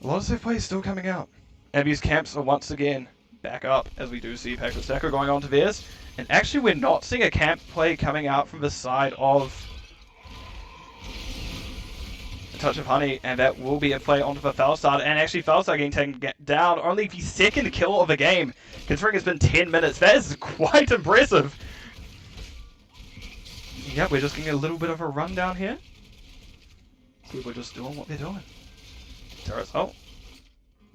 A lot of safe plays still coming out. Abby's camps are once again back up as we do see Paco Stacker going on to theirs. And actually we're not seeing a camp play coming out from the side of a Touch of Honey, and that will be a play onto the Falstad, and actually Falstad getting taken down, only the second kill of the game, considering it's been 10 minutes. That is quite impressive. Yeah, we're just getting a little bit of a rundown here. People are just doing what they're doing. Terrace, oh.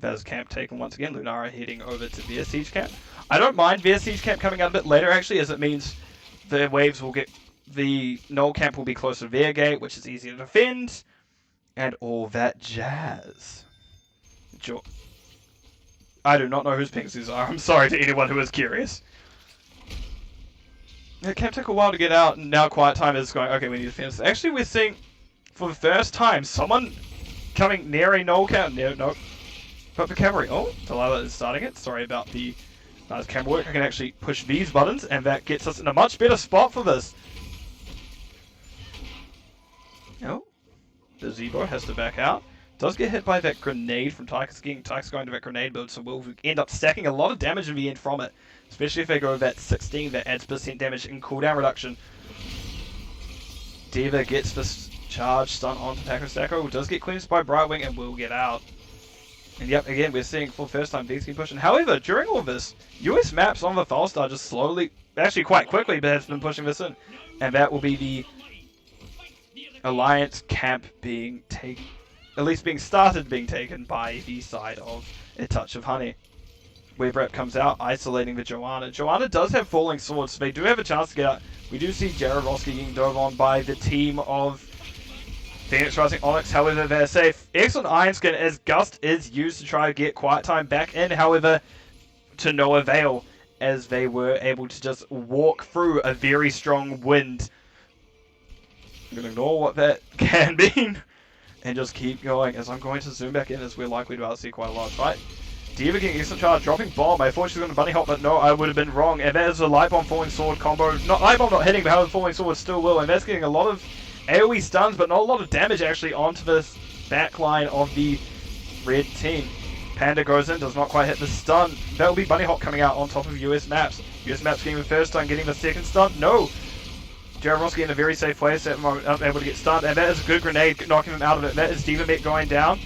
That is camp taken once again. Lunara heading over to their siege camp. I don't mind their siege camp coming out a bit later, actually, as it means the waves will get... The null camp will be closer to their gate, which is easier to defend. And all that jazz. I do not know whose pings these are. I'm sorry to anyone who is curious. It can take a while to get out, and now quiet time is going, okay, we need to finish. Actually, we're seeing, for the first time, someone coming near a null count. No. But the cavalry. Oh, Delilah is starting it. Sorry about the nice camera work. I can actually push these buttons, and that gets us in a much better spot for this. Oh. The Zebo has to back out. Does get hit by that grenade from Tychus. Tychus going to that grenade build, so we'll end up stacking a lot of damage in the end from it. Especially if they go that 16, that adds % damage and cooldown reduction. Diva gets this charge stun onto Paco Stacko. Does get cleansed by Brightwing and will get out. And yep, again, we're seeing for the first time these keep pushing. However, during all of this, US maps on the Falstar just slowly, actually quite quickly, but has been pushing this in. And that will be the Alliance camp being taken, at least being started being taken by the side of A Touch of Honey. Web Rep comes out, isolating the Joanna. Joanna does have falling swords, so they do have a chance to get out. We do see Jared Roski getting dove on by the team of Phoenix Rising Onyx, however, they're safe. Excellent Iron Skin as Gust is used to try to get Quiet Time back in, however, to no avail, as they were able to just walk through a very strong wind. I'm going to ignore what that can mean and just keep going as I'm going to zoom back in as we're likely to see quite a large fight. Diva getting excellent charge, dropping bomb. I thought she was going to bunny hop, but no, I would have been wrong. And that is a light bomb falling sword combo. Not light bomb not hitting, but however falling sword still will. And that's getting a lot of AoE stuns, but not a lot of damage actually onto this backline of the red team. Panda goes in, does not quite hit the stun. That will be bunny hop coming out on top of US maps. US maps getting the first stun, getting the second stun. No. Jared Roski in a very safe place at the moment, unable to get stunned, and that is a good grenade, knocking him out of it. That is Diva Met going down.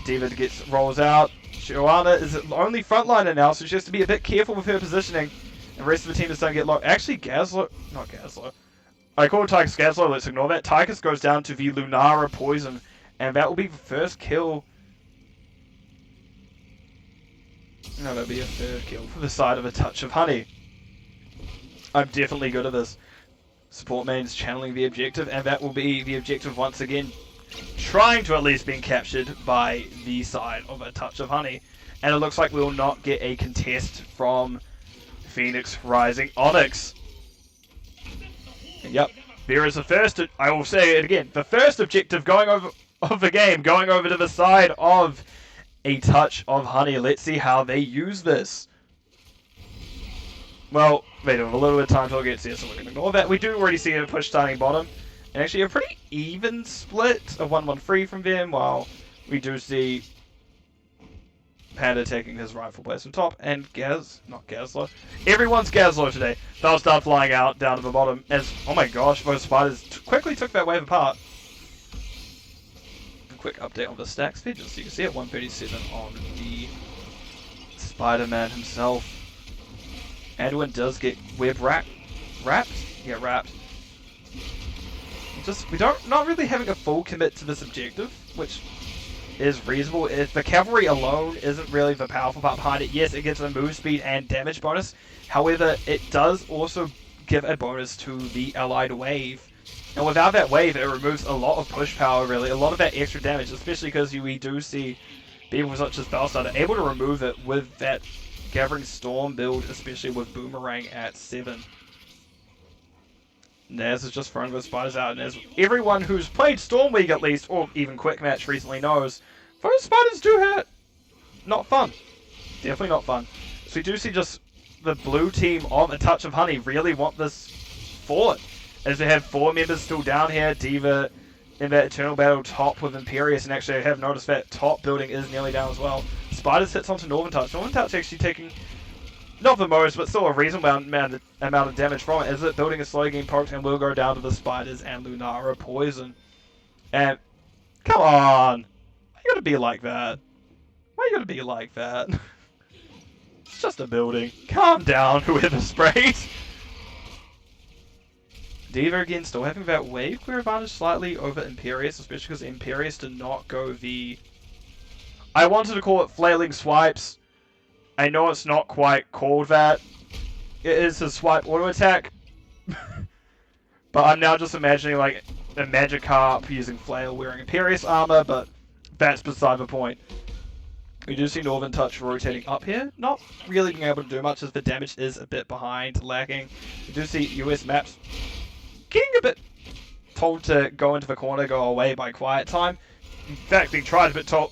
Diva rolls out. Joanna is the only frontliner now, so she has to be a bit careful with her positioning. And the rest of the team is starting to get locked. Actually, not Gazlo. I call Tychus Gazlo, let's ignore that. Tychus goes down to the Lunara poison, and that will be the first kill. No, that'll be a third kill for the side of A Touch of Honey. I'm definitely good at this. Support mains channeling the objective, and that will be the objective once again. Trying to at least be captured by the side of A Touch of Honey. And it looks like we will not get a contest from Phoenix Rising Onyx. And yep, there is the first, I will say it again, the first objective going over of the game, going over to the side of A Touch of Honey. Let's see how they use this. Well, they do have a little bit of time till it gets here, so we're going to ignore that. We do already see a push starting bottom. And actually a pretty even split of 1-1-3 from them, while we do see Panda taking his rightful place on top, and not Gazlo. Everyone's Gazlo today. They'll start flying out down to the bottom as, oh my gosh, those spiders quickly took that wave apart. A quick update on the stack speed, just so you can see it, 137 on the Spider-Man himself. Edwin does get web wrapped? Yeah, wrapped. Not really having a full commit to this objective, which is reasonable. If the cavalry alone isn't really the powerful part behind it, yes, it gives a move speed and damage bonus. However, it does also give a bonus to the allied wave. And without that wave, it removes a lot of push power, really. A lot of that extra damage, especially because we do see people such as Belstar able to remove it with that Gathering Storm build, especially with Boomerang at 7. Naz is just throwing those spiders out, and as everyone who's played Storm League at least, or even Quick Match recently knows, those spiders do hurt. Not fun. Definitely not fun. So we do see just the blue team of A Touch of Honey really want this forward. As we have 4 members still down here, D.Va in that Eternal Battle top with Imperius, and actually I have noticed that top building is nearly down as well. Spiders hits onto Northern Touch. Northern Touch actually taking, not the most, but still a reasonable amount of damage from it, as it building is slowly getting poked and will go down to the Spiders and Lunara Poison. And, come on! Why you gotta be like that? Why you gotta be like that? It's just a building. Calm down, whoever sprayed. D.Va again still having that wave clear advantage slightly over Imperius, especially because Imperius did not go the... I wanted to call it flailing swipes. I know it's not quite called that. It is his swipe auto attack. But I'm now just imagining like a Magikarp using flail wearing Imperius armor, but that's beside the point. We do see Northern Touch rotating up here, not really being able to do much as the damage is a bit behind, lagging. We do see US maps getting a bit told to go into the corner, go away by quiet time. In fact, being tried, but told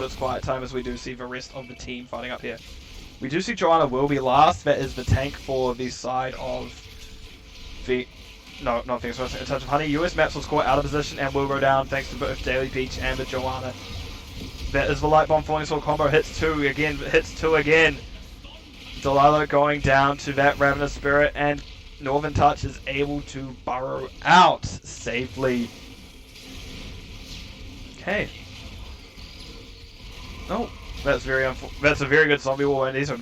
it's quiet time, as we do see the rest of the team fighting up here. We do see Joanna will be last. That is the tank for the side of the... No, not things. A Touch of Honey. US Maps was caught out of position and will go down thanks to both Daily Peach and the Joanna. That is the Light Bomb Falling Sword combo. Hits 2 again. Hits 2 again. Delilah going down to that Ravenous Spirit, and Northern Touch is able to burrow out safely. Okay. Oh, that's a very good zombie war, and these are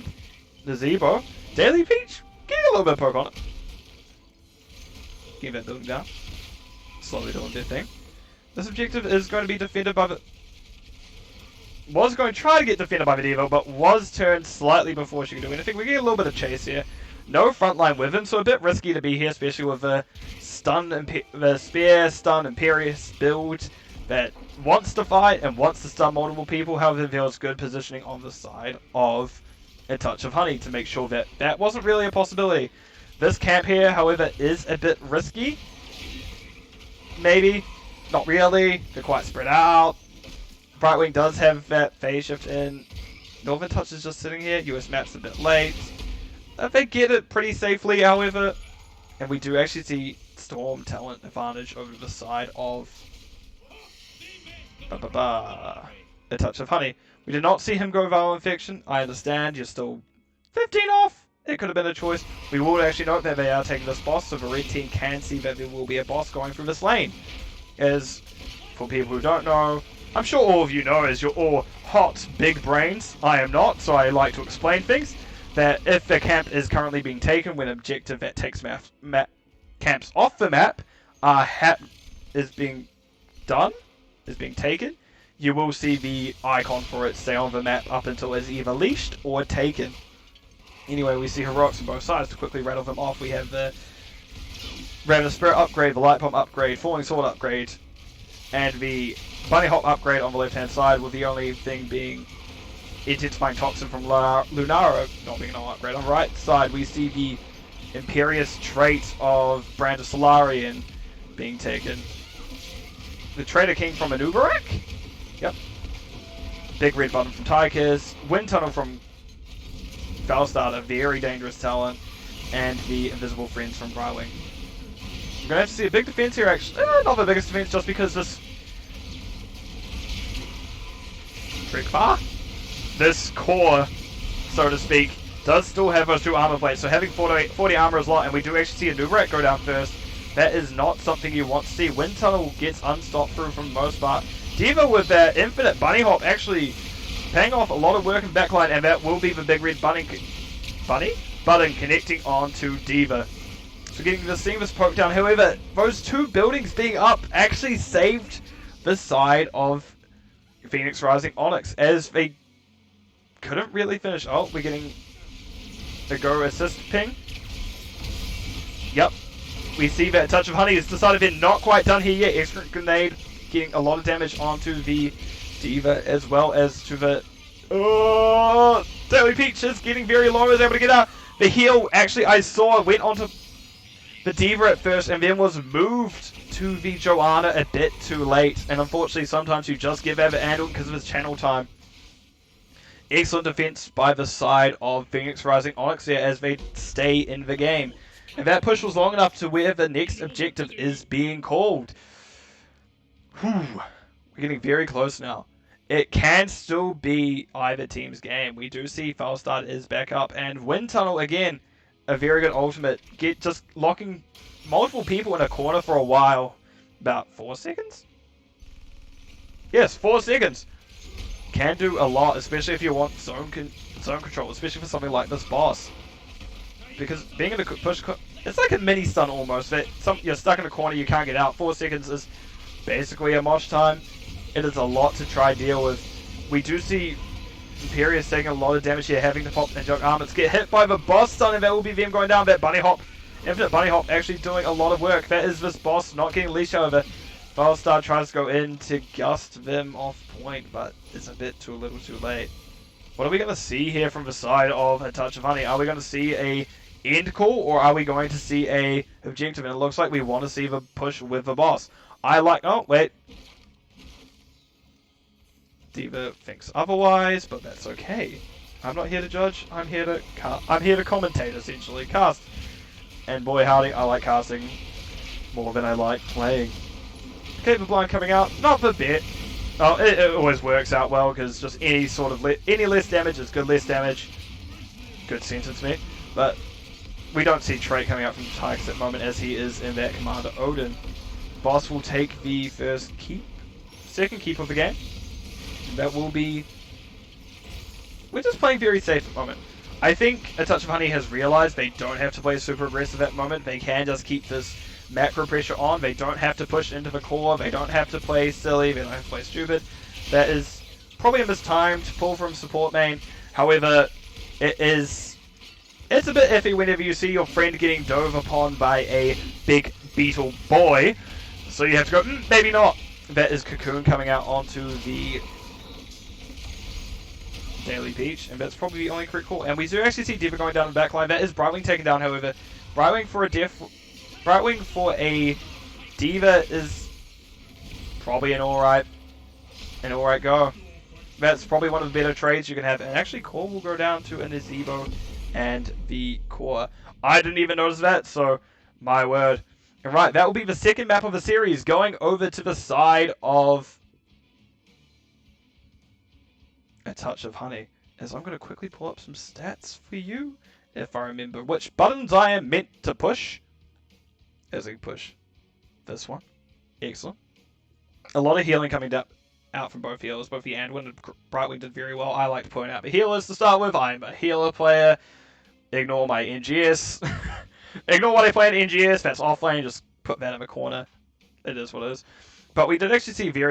Nazebo. Daily Peach, getting a little bit of poke on it. Getting that building down. Slowly doing their thing. This objective is going to be defended by the... Was going to try to get defended by the D.Va, but was turned slightly before she could do anything. We're getting a little bit of chase here. No frontline with him, so a bit risky to be here, especially with the Spear Stun Imperius build that wants to fight and wants to stun multiple people. However, there was good positioning on the side of A Touch of Honey to make sure that that wasn't really a possibility. This camp here, however, is a bit risky. Maybe. Not really. They're quite spread out. Brightwing does have that phase shift in. Northern Touch is just sitting here. US Map's a bit late. They get it pretty safely, however. And we do actually see Storm talent advantage over the side of A Touch of Honey. We did not see him go Viral Infection. I understand, you're still 15 off. It could have been a choice. We will actually note that they are taking this boss, so the red team can see that there will be a boss going through this lane. As, for people who don't know, I'm sure all of you know, as you're all hot, big brains. I am not, so I like to explain things. That if the camp is currently being taken, when an objective that takes camps off the map is being done, is being taken, you will see the icon for it stay on the map up until it's either leashed or taken. Anyway, we see heroics on both sides. To quickly rattle them off, we have the Ravenous Spirit upgrade, the Light Bomb upgrade, Falling Sword upgrade, and the Bunny Hop upgrade on the left-hand side, with the only thing being Intensifying Toxin from Lunara not being an upgrade. On the right side, we see the Imperious trait of Brand of Solarian being taken. The Trader King from Anubarak? Yep. Big Red Button from Tychus. Wind Tunnel from Valstar, a very dangerous talent. And the Invisible Friends from Brywing. We're going to have to see a big defense here, actually. Not the biggest defense, just because this... This core, so to speak, does still have those 2 armor plates. So having 40 armor is a lot, and we do actually see a Nubarak go down first. That is not something you want to see. Wind Tunnel gets unstopped through from the most part. D.Va with that infinite bunny hop actually paying off a lot of work in the backline, and that will be the big red button connecting onto D.Va. So getting the seamless poke down. However, those 2 buildings being up actually saved the side of Phoenix Rising Onyx, as they couldn't really finish. Oh, we're getting a go assist ping. Yep. We see that Touch of Honey has decided they're not quite done here yet. Extra Grenade getting a lot of damage onto the D.Va as well as to the... Oh, Daily Peach is getting very low, is able to get out. The heal, actually, I saw went onto the D.Va at first and then was moved to the Joanna a bit too late. And unfortunately, sometimes you just give Ever Andal because of his channel time. Excellent defense by the side of Phoenix Rising Onyx here as they stay in the game. And that push was long enough to where the next objective is being called. Whew. We're getting very close now. It can still be either team's game. We do see Falstad is back up. And Wind Tunnel, again, a very good ultimate. Just locking multiple people in a corner for a while. About 4 seconds? Yes, 4 seconds. Can do a lot, especially if you want zone control, especially for something like this boss. Because being in a push, it's like a mini stun almost. That you're stuck in a corner, you can't get out. 4 seconds is basically a mosh time. It is a lot to try deal with. We do see Imperius taking a lot of damage here, having to pop and junk armors. Get hit by the boss stun, and that will be them going down. That bunny hop, infinite bunny hop, actually doing a lot of work. That is this boss not getting leash over. Falstad tries to go in to gust them off point, but it's a bit too little too late. What are we going to see here from the side of A Touch of Honey? Are we going to see a end call, or are we going to see a objective? And it looks like we want to see the push with the boss. Oh, wait. D.Va thinks otherwise, but that's okay. I'm not here to judge. I'm here to commentate, essentially. Cast. And boy howdy, I like casting more than I like playing. Okay, the blind coming out. Not the bit. Oh, it always works out well, because just any sort of any less damage is good less damage. Good sentence, me. But we don't see Trait coming out from Tykes at the moment, as he is in that Commander Odin. Boss will take the second keep of the game. That will be... We're just playing very safe at the moment. I think A Touch of Honey has realized they don't have to play super aggressive at the moment. They can just keep this macro pressure on. They don't have to push into the core. They don't have to play silly. They don't have to play stupid. That is probably a missed time to pull from support main. However, it's a bit iffy whenever you see your friend getting dove upon by a big beetle boy. So you have to go, maybe not. That is Cocoon coming out onto the Daily Peach, and that's probably the only correct call. And we do actually see D.Va going down the backline. That is Brightwing taken down, however. Brightwing for a D.Va is probably an alright go. That's probably one of the better trades you can have. And actually, core will go down to an Azebo and the core. I didn't even notice that, so my word. And right, that will be the second map of the series, going over to the side of A Touch of Honey. As I'm going to quickly pull up some stats for you, if I remember which buttons I am meant to push. As I push this one. Excellent. A lot of healing coming out from both healers. Both the Anduin and Brightwing did very well. I like to point out the healers to start with. I'm a healer player. Ignore my NGS. Ignore what I play in NGS. That's offlane. Just put that in the corner. It is what it is. But we did actually see a lot of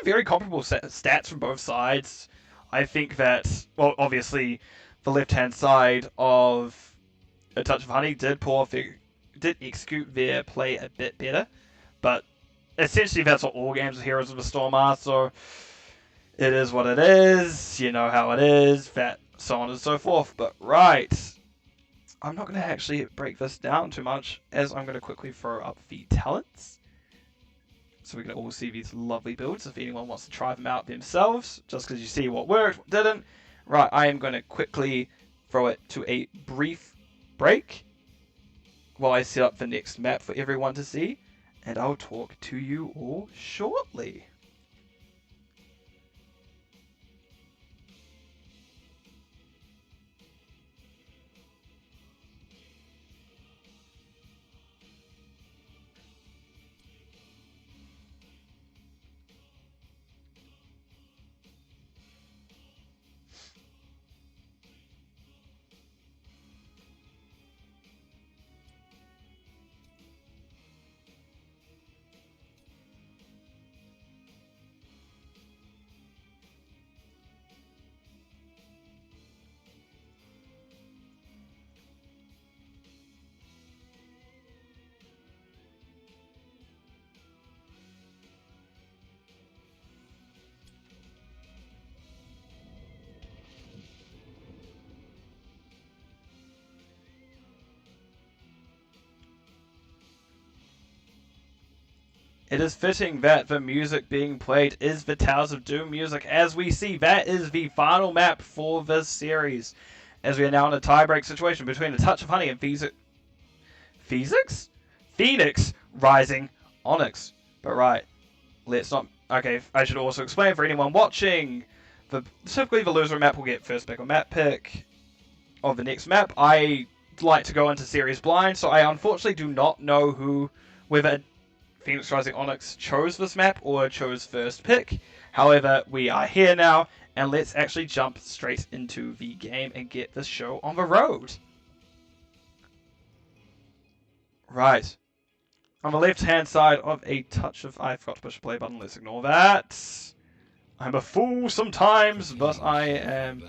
very comparable stats from both sides. I think that, well, obviously, the left-hand side of A Touch of Honey did execute their play a bit better, but essentially that's what all games of Heroes of the Storm are, so it is what it is, you know how it is, that, so on and so forth. But right, I'm not going to actually break this down too much, as I'm going to quickly throw up the talents. So we can all see these lovely builds if anyone wants to try them out themselves, just because you see what worked, what didn't. Right, I am going to quickly throw it to a brief break while I set up the next map for everyone to see, and I'll talk to you all shortly. It is fitting that the music being played is the Towers of Doom music, as we see that is the final map for this series, as we are now in a tie-break situation between A Touch of Honey and Phoenix Rising Onyx. But right, let's not... Okay, I should also explain for anyone watching, typically the loser map will get first pick or map pick of the next map. I like to go into series blind, so I unfortunately do not know whether Phoenix Rising Onyx chose this map or chose first pick. However, we are here now, and let's actually jump straight into the game and get this show on the road. Right. On the left-hand side of A Touch of... I forgot to push the play button, let's ignore that. I'm a fool sometimes, but I am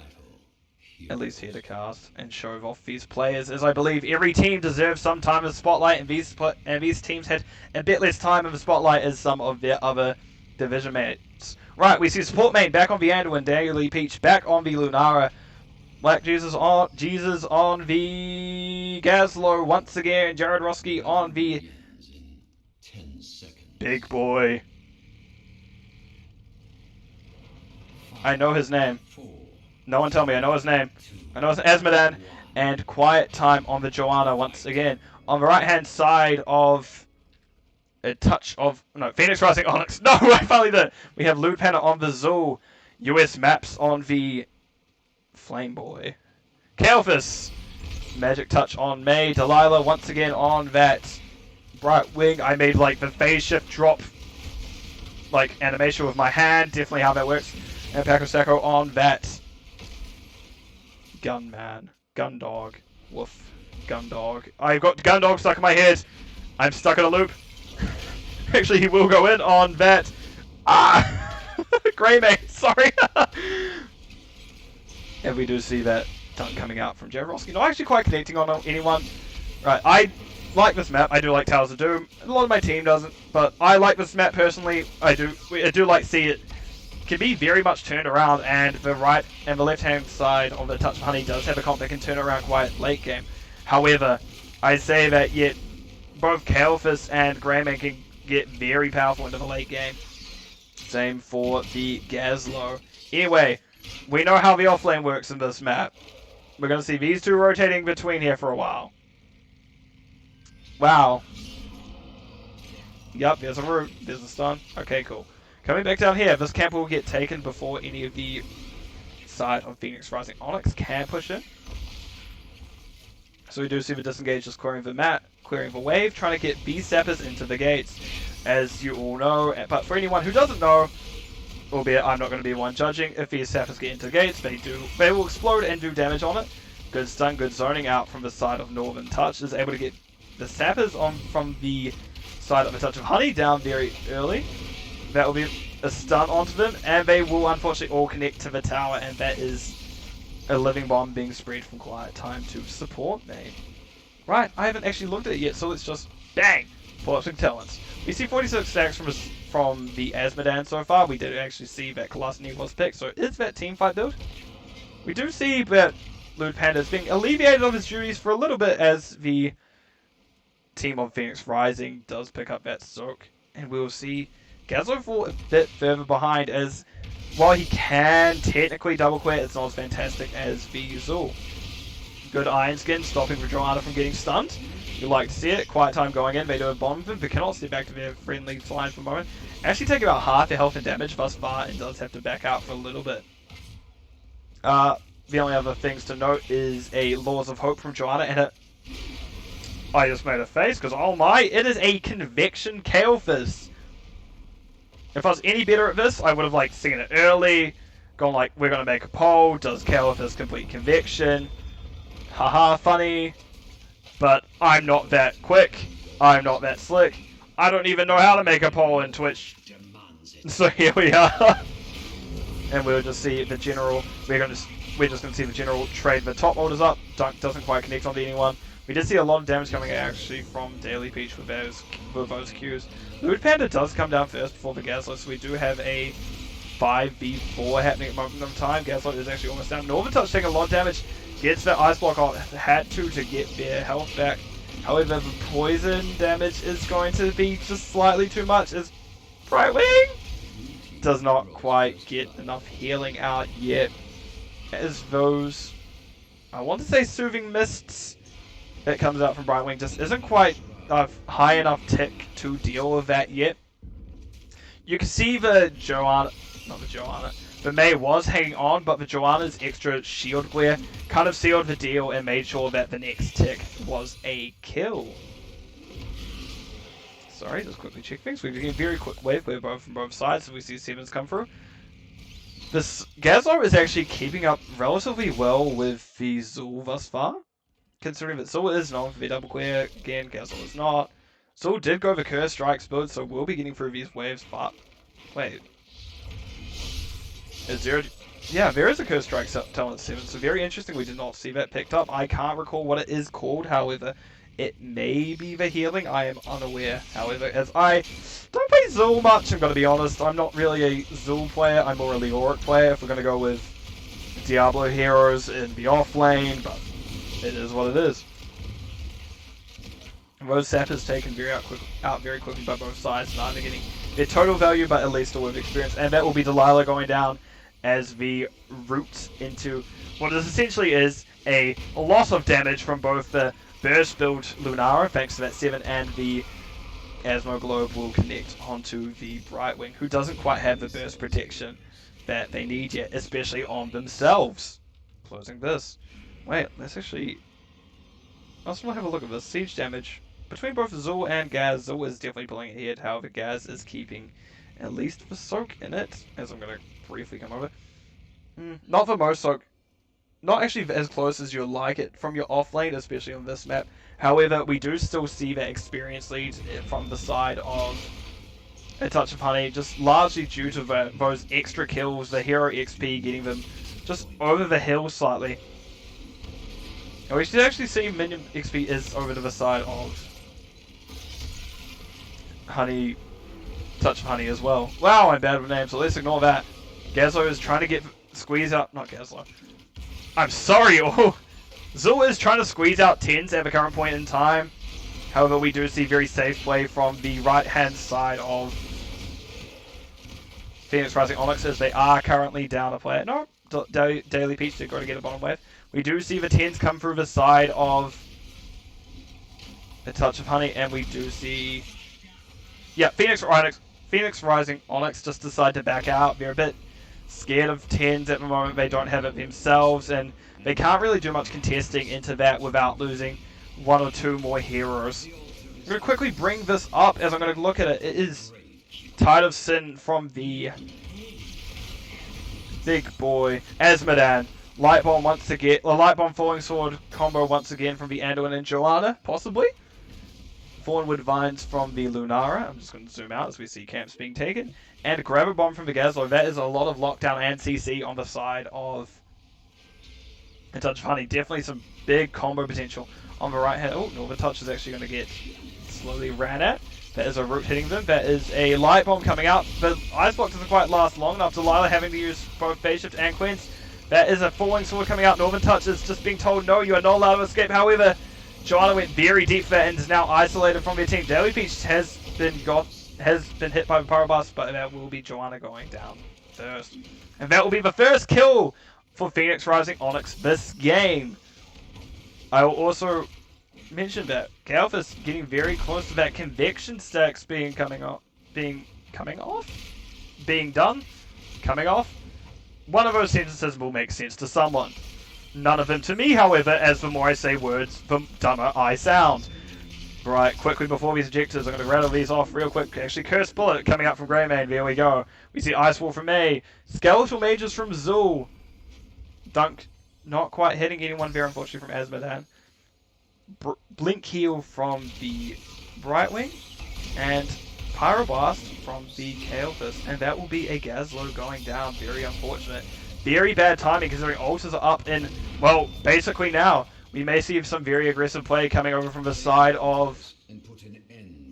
at least here to cast and show off these players, as I believe every team deserves some time in the spotlight, and these teams had a bit less time in the spotlight as some of their other division mates. Right, we see support main back on the Anduin, Daily Peach back on the Lunara, Black Jesus on the Gazlo once again, Jared Roski on the Big Boy. I know his name. No one tell me, I know his name. I know it's Asmodan. And Quiet Time on the Joanna once again. On the right hand side of A Touch of... No, Phoenix Rising Onyx. No, I finally did. We have Loot Panna on the Zul. US Maps on the Flame Boy. Kael'thas. Magic Touch on May. Delilah once again on that Bright Wing. I made like the phase shift drop like animation with my hand. Definitely how that works. And Paco Sacco on that Gunman. Gundog. Woof. Gundog. I've got Gundog stuck in my head. I'm stuck in a loop. Actually, he will go in on that. Ah! Greymane, sorry. And we do see that dunk coming out from Jaworski. Not actually quite connecting on anyone. Right, I like this map. I do like Towers of Doom. A lot of my team doesn't, but I like this map personally. I do like to see it can be very much turned around, and the right and the left-hand side of the Touch of Honey does have a comp that can turn around quite late game. However, I say that yet both Kael'thas and Greymane can get very powerful into the late game. Same for the Gazlo. Anyway, we know how the offlane works in this map. We're going to see these two rotating between here for a while. Wow. Yup, there's a root. There's a stun. Okay, cool. Coming back down here, this camp will get taken before any of the side of Phoenix Rising Onyx can push in. So we do see the disengage just clearing the mat, clearing the wave, trying to get these sappers into the gates, as you all know. But for anyone who doesn't know, albeit I'm not going to be one judging, if these sappers get into gates, they will explode and do damage on it. Good stun, good zoning out from the side of Northern Touch, is able to get the sappers on from the side of A Touch of Honey down very early. That will be a stun onto them, and they will unfortunately all connect to the tower, and that is a living bomb being spread from Quiet Time to support me. Right, I haven't actually looked at it yet, so let's just bang! Pull up some talents. We see 46 stacks from the Asmodan so far. We did actually see that Kalasny was picked, so is that teamfight build? We do see that Loot Panda is being alleviated of his duties for a little bit as the team of Phoenix Rising does pick up that soak, and we'll see Gazlo fall a bit further behind, as while he can technically double quit, it's not as fantastic as the Zul. Good Iron Skin stopping Joanna from getting stunned. You like to see it. Quiet Time going in. They do a bomb with him, but cannot step back to their friendly line for a moment. Actually take about half their health and damage thus far, and does have to back out for a little bit. The only other things to note is a Laws of Hope from Joanna, and I just made a face because oh my, it is a Convection Kael'thas. If I was any better at this, I would have seen it early, gone like, we're going to make a poll, does Kael'thas complete Convection? Haha, funny. But I'm not that quick, I'm not that slick, I don't even know how to make a poll in Twitch. So here we are. And we'll just see the general, we're just going to see the general trade the top orders up. Dunk doesn't quite connect onto anyone. We did see a lot of damage coming actually from Daily Peach with those Qs. Loot Panda does come down first before the Gazlo, so we do have a 5v4 happening at the moment of time. Gazlo is actually almost down. Northern Touch taking a lot of damage. Gets that Ice Block off. Had to get their health back. However, the poison damage is going to be just slightly too much as Brightwing does not quite get enough healing out yet. As those, I want to say soothing mists that comes out from Brightwing just isn't quite a high enough tick to deal with that yet. You can see the May was hanging on, but the Joanna's extra shield glare kind of sealed the deal and made sure that the next tick was a kill. Sorry, just quickly check things. We're getting a very quick wave clear from both sides, so we see Sevens come through. This Gazlo is actually keeping up relatively well with the Zul thus far, considering that Zul is known for the double clear. Again, Gazlo is not. Zul did go the Curse Strikes build, so we'll be getting through these waves, but... Wait. Is there... Yeah, there is a Curse Strike talent 7, so very interesting. We did not see that picked up. I can't recall what it is called, however, it may be the healing. I am unaware, however, as I don't play Zul much, I'm going to be honest. I'm not really a Zul player, I'm more a Leoric player if we're going to go with Diablo heroes in the off lane, but it is what it is. Rose Sap is taken out very quickly by both sides, neither getting their total value, but at least a word of experience. And that will be Delilah going down as the route into what is essentially is a loss of damage from both the burst build Lunara, thanks to that 7, and the Asmo Globe will connect onto the Brightwing, who doesn't quite have the burst protection that they need yet, especially on themselves. Closing this. Wait, let's actually... Let's have a look at this. Siege damage. Between both Zul and Gaz, Zul is definitely pulling ahead, however Gaz is keeping at least the soak in it, as I'm going to briefly come over. Not the most soak. Not actually as close as you'll like it from your off lane, especially on this map. However, we do still see that experience lead from the side of A Touch of Honey, just largely due to those extra kills, the hero XP getting them just over the hill slightly. And we should actually see minion XP is over to the side of Honey, Touch of Honey as well. Wow, I'm bad with names, so let's ignore that. Gazlo is trying to get squeeze out, not Gazlo. I'm sorry, oh! Zul is trying to squeeze out 10s at the current point in time. However, we do see very safe play from the right-hand side of Phoenix Rising Onyx as they are currently down a player. No, Daily Peach did go to get a bottom wave. We do see the 10s come through the side of A Touch of Honey, and we do see... Yeah, Phoenix Rising Onyx just decide to back out. They're a bit scared of 10s at the moment. They don't have it themselves, and they can't really do much contesting into that without losing one or two more heroes. I'm going to quickly bring this up as I'm going to look at it. It is Tide of Sin from the big boy Azmodan. Light Bomb once again, Light Bomb Falling Sword combo once again from the Anduin and Joanna, possibly. Thornwood Vines from the Lunara. I'm just going to zoom out as we see camps being taken. And Grab a Bomb from the Gazlo. That is a lot of lockdown and CC on the side of A Touch of Honey. Definitely some big combo potential on the right hand. Oh, Northern Touch is actually going to get slowly ran at. That is a root hitting them. That is a Light Bomb coming out. The Ice Block doesn't quite last long enough. Delilah having to use both Phase Shift and Cleanse. That is a Falling Sword coming out. Northern Touch is just being told, no, you are not allowed to escape. However, Joanna went very deep for that and is now isolated from their team. Daily Peach has been hit by the Pyro Blast, but that will be Joanna going down first. And that will be the first kill for Phoenix Rising Onyx this game. I will also mention that Galf is getting very close to that convection stacks being off. One of those sentences will make sense to someone. None of them to me, however, as the more I say words, the dumber I sound. Right, quickly before these ejectors, I'm going to rattle these off real quick. Actually, Cursed Bullet coming up from Greymane, there we go. We see Ice Wall from May. Skeletal Mages from Zul. Dunk, not quite hitting anyone there, unfortunately, from Azmodan. Blink Heal from the Brightwing. And Pyroblast from the Kael'thas. And that will be a Gazlo going down, very unfortunate. Very bad timing considering ultras are up in, well, basically now. We may see some very aggressive play coming over from the side of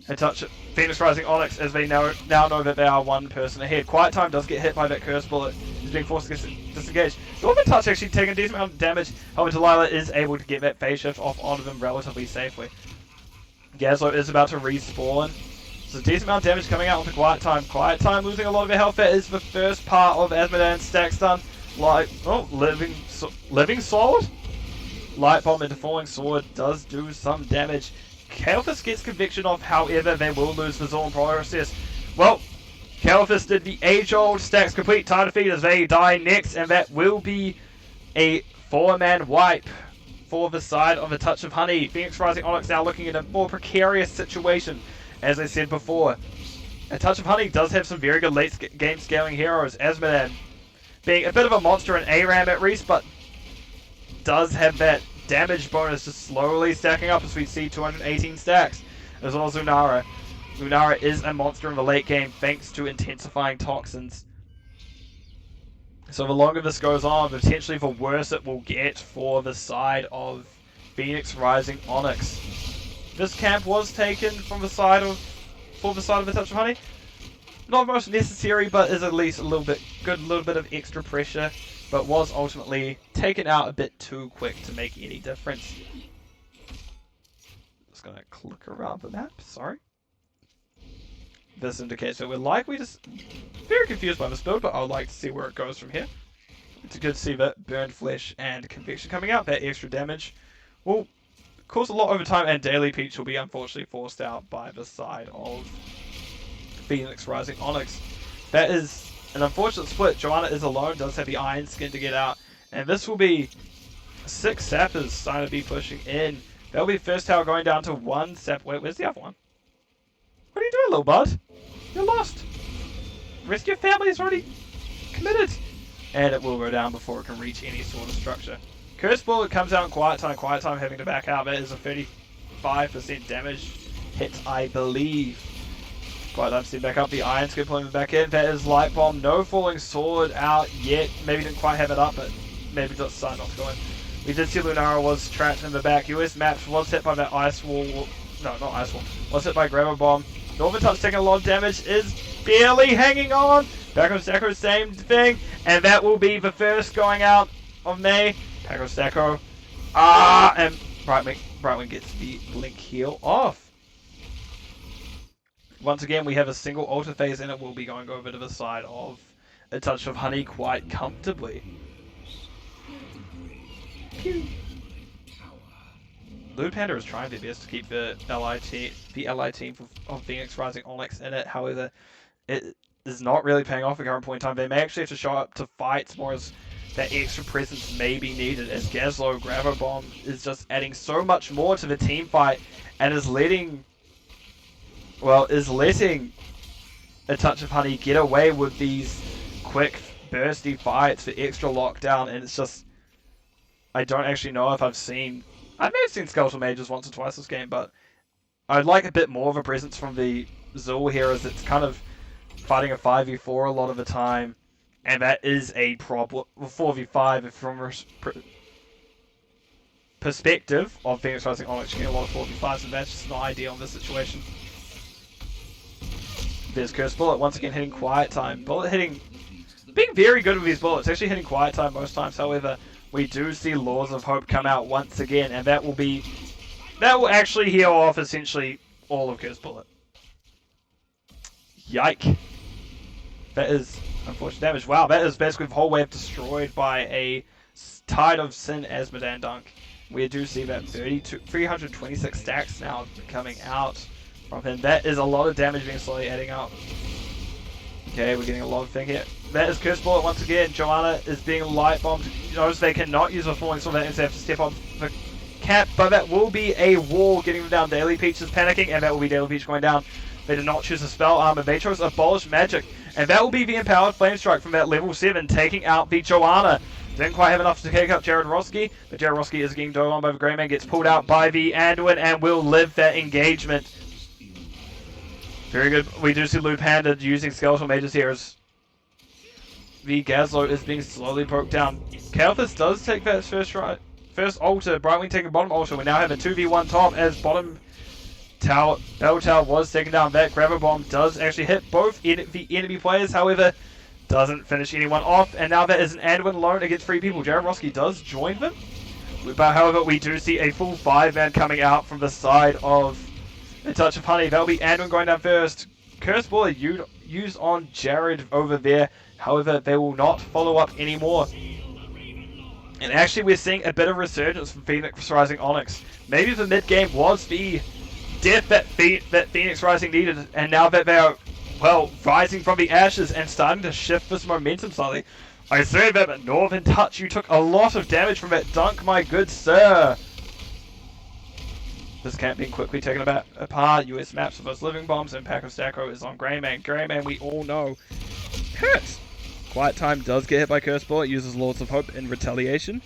A Touch Phoenix Rising Onyx as they now know that they are one person ahead. Quiet Time does get hit by that Curse Bullet. He's being forced to disengage. Northern Touch actually taking a decent amount of damage. However, Delilah is able to get that phase shift off onto them relatively safely. Gazlo is about to respawn. So a decent amount of damage coming out with the Quiet Time. Quiet Time losing a lot of her health. That is the first part of Asmodan's stack stun. Living Sword? Light Bomb into Falling Sword does do some damage. Kael'thas gets conviction off, however, they will lose the Zorn process. Well, Kael'thas did the age-old stacks complete time defeat as they die next, and that will be a 4-man wipe for the side of A Touch of Honey. Phoenix Rising Onyx now looking at a more precarious situation, as I said before. A Touch of Honey does have some very good late game scaling heroes. Asmodan being a bit of a monster in ARAM at least, but does have that damage bonus just slowly stacking up as we see 218 stacks, as well as Lunara. Lunara is a monster in the late game thanks to intensifying toxins. So the longer this goes on, potentially the worse it will get for the side of Phoenix Rising Onyx. This camp was taken from the side of A Touch of Honey. Not most necessary, but is at least a little bit of extra pressure, but was ultimately taken out a bit too quick to make any difference. Just gonna click around the map, sorry. This indicates that we're just very confused by this build, but I would like to see where it goes from here. It's good to see that Burned Flesh and Conviction coming out. That extra damage will cause a lot over time, and Daily Peach will be unfortunately forced out by the side of Phoenix Rising Onyx. That is an unfortunate split. Joanna is alone, does have the Iron Skin to get out, and this will be 6 sappers starting to be pushing in. That'll be first tower going down to 1 sap. Wait, where's the other one? What are you doing, little bud? You're lost. The rest of your family is already committed. And it will go down before it can reach any sort of structure. Curse Bullet comes out in Quiet Time. Quiet Time having to back out. That is a 35% damage hit, I believe. Quiet Time stepping back up. The Iron Skin pulling back in. That is Light Bomb. No Falling Sword out yet. Maybe didn't quite have it up, but maybe just decided not to go in. We did see Lunara was trapped in the back. US Maps was hit by that Ice Wall. No, not Ice Wall. Was hit by Grabber Bomb. Northern Touch taking a lot of damage, is barely hanging on. Paco Stacko, same thing. And that will be the first going out of May. Paco Stacko. And Brightwing gets the Blink Heal off. Once again, we have a single Ultra Phase, and it will be going over to the side of A Touch of Honey quite comfortably. Pew. Blue Panda is trying their best to keep the LI team of Phoenix Rising Onyx in it. However, it is not really paying off at the current point in time. They may actually have to show up to fights more, as that extra presence may be needed, as Gazlo Grabber Bomb is just adding so much more to the team fight, and is letting A Touch of Honey get away with these quick bursty fights for extra lockdown. And it's just, I don't actually know if I may have seen Skeletal Mages once or twice this game, but I'd like a bit more of a presence from the Zul heroes that's kind of fighting a 5v4 a lot of the time, and that is a problem. 4v5 from a perspective of Phoenix Rising Onyx, getting a lot of 4v5s, and that's just not ideal in this situation. There's Curse Bullet, once again hitting Quiet Time. Bullet being very good with these bullets, actually hitting Quiet Time most times. However, we do see Laws of Hope come out once again, and that will actually heal off essentially all of Curse Bullet. Yike. That is unfortunate damage. Wow, that is basically the whole wave destroyed by a Tide of Sin Asmodan dunk. We do see that 326 stacks now coming out from him. That is a lot of damage being slowly adding up. Okay, we're getting a lot of thing here. That is Curse Bullet once again. Joanna is being light bombed. Notice they cannot use a falling sword, that instead have to step on the cap, but that will be a wall getting them down. Daily Peach is panicking, and that will be Daily Peach going down. They did not choose a spell armor. They chose Abolish Magic, and that will be the Empowered Flame Strike from that level 7, taking out the Joanna. Didn't quite have enough to take out Jared Roski, but Jared Roski is getting dove on by the Grey Man, gets pulled out by the Anduin, and will live that engagement. Very good. We do see Blue Panda using Skeletal Mages here as the Gazlo is being slowly broke down. Kael'thas does take that first altar. Brightwing taking bottom altar. We now have a 2v1 top as bottom tower, Battle Tower was taken down. That Grabber Bomb does actually hit both the enemy players, however, doesn't finish anyone off. And now there is an Anduin alone against 3 people. Jared Roski does join them. But however, we do see a full 5-man coming out from the side of A touch of honey. That'll be Anduin going down first. Curse Ball used on Jared over there. However, they will not follow up anymore. And actually, we're seeing a bit of resurgence from Phoenix Rising Onyx. Maybe the mid game was the death that Phoenix Rising needed, and now that they are, well, rising from the ashes and starting to shift this momentum slightly. I say that, but Northern Touch, you took a lot of damage from that dunk, my good sir. This camp being quickly taken apart. US maps of those living bombs, and Pack of Stacko is on Greyman. Greyman, we all know, hurts. Quiet Time does get hit by Curse Ball. It uses Lords of Hope in retaliation.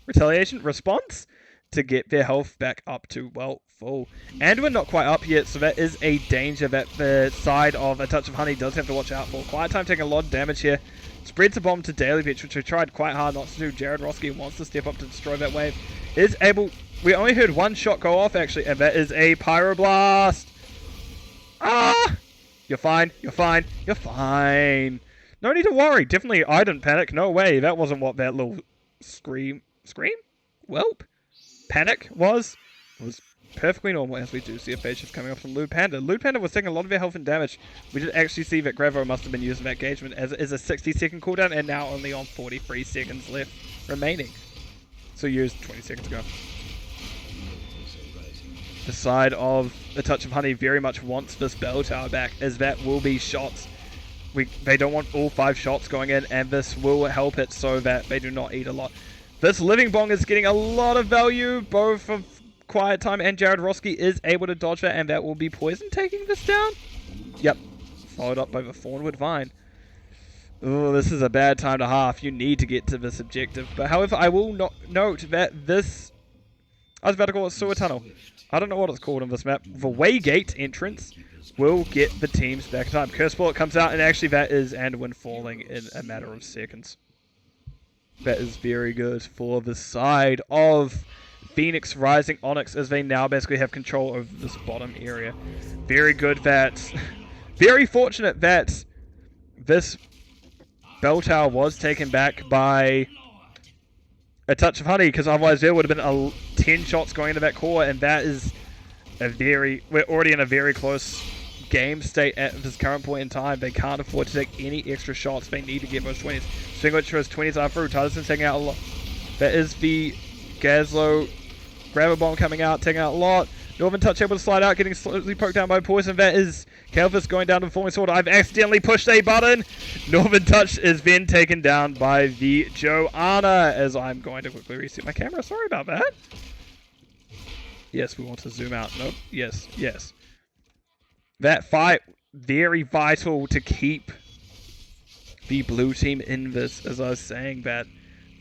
Response to get their health back up to, well, full. And we're not quite up yet, so that is a danger that the side of A Touch of Honey does have to watch out for. Quiet Time taking a lot of damage here. Spreads a bomb to Daily Pitch, which we tried quite hard not to do. Jared Roski wants to step up to destroy that wave. Is able... We only heard one shot go off, actually, and that is a Pyroblast. Ah! You're fine. You're fine. You're fine. No need to worry. Definitely, I didn't panic. No way. That wasn't what that little scream? Whelp? Panic was. It was perfectly normal, as we do see a phase shift coming up from Lewd Panda. Lewd Panda was taking a lot of their health and damage. We did actually see that Gravo must have been using that engagement, as it is a 60-second cooldown, and now only on 43 seconds left remaining. So used 20 seconds ago. The side of A Touch of Honey very much wants this bell tower back, as that will be shots. They don't want all 5 shots going in, and this will help it so that they do not eat a lot. This Living Bong is getting a lot of value. Both of Quiet Time and Jared Roski is able to dodge that, and that will be Poison taking this down. Yep. Followed up by the Thornwood Vine. Oh, this is a bad time to half. You need to get to this objective. But however, I will note that this... I was about to call it Sewer Tunnel. I don't know what it's called on this map. The Waygate entrance will get the teams back in time. Curse Bullet comes out, and actually that is Anduin falling in a matter of seconds. That is very good for the side of Phoenix Rising Onyx, as they now basically have control over this bottom area. Very good that... very fortunate that this bell tower was taken back by A Touch of Honey, because otherwise there would have been 10 shots going into that core, and that is a very... We're already in a very close game state at this current point in time. They can't afford to take any extra shots. They need to get those 20s. Seeing which those 20s are through. Tyson's taking out a lot. That is the Gazlo Grabber Bomb coming out, taking out a lot. Northern Touch able to slide out, getting slowly poked down by Poison. That is Calvis going down to the Falling Sword. I've accidentally pushed a button. Northern Touch is then taken down by the Joanna, as I'm going to quickly reset my camera. Sorry about that. Yes, we want to zoom out. Nope. Yes, yes. That fight, very vital to keep the blue team in this, as I was saying, that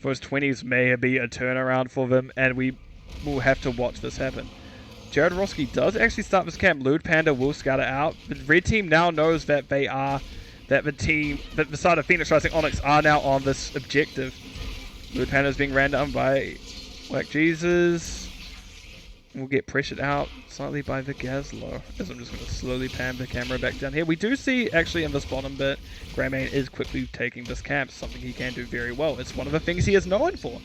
those 20s may be a turnaround for them, and we will have to watch this happen. Jared Roski does actually start this camp. Lewd Panda will scatter out. The red team now knows that they are, that the side of Phoenix Rising Onyx are now on this objective. Lewd Panda is being ran down by Black Jesus. We'll get pressured out slightly by the Gazlo, as I'm just going to slowly pan the camera back down here. We do see, actually, in this bottom bit, Greyman is quickly taking this camp, something he can do very well. It's one of the things he is known for.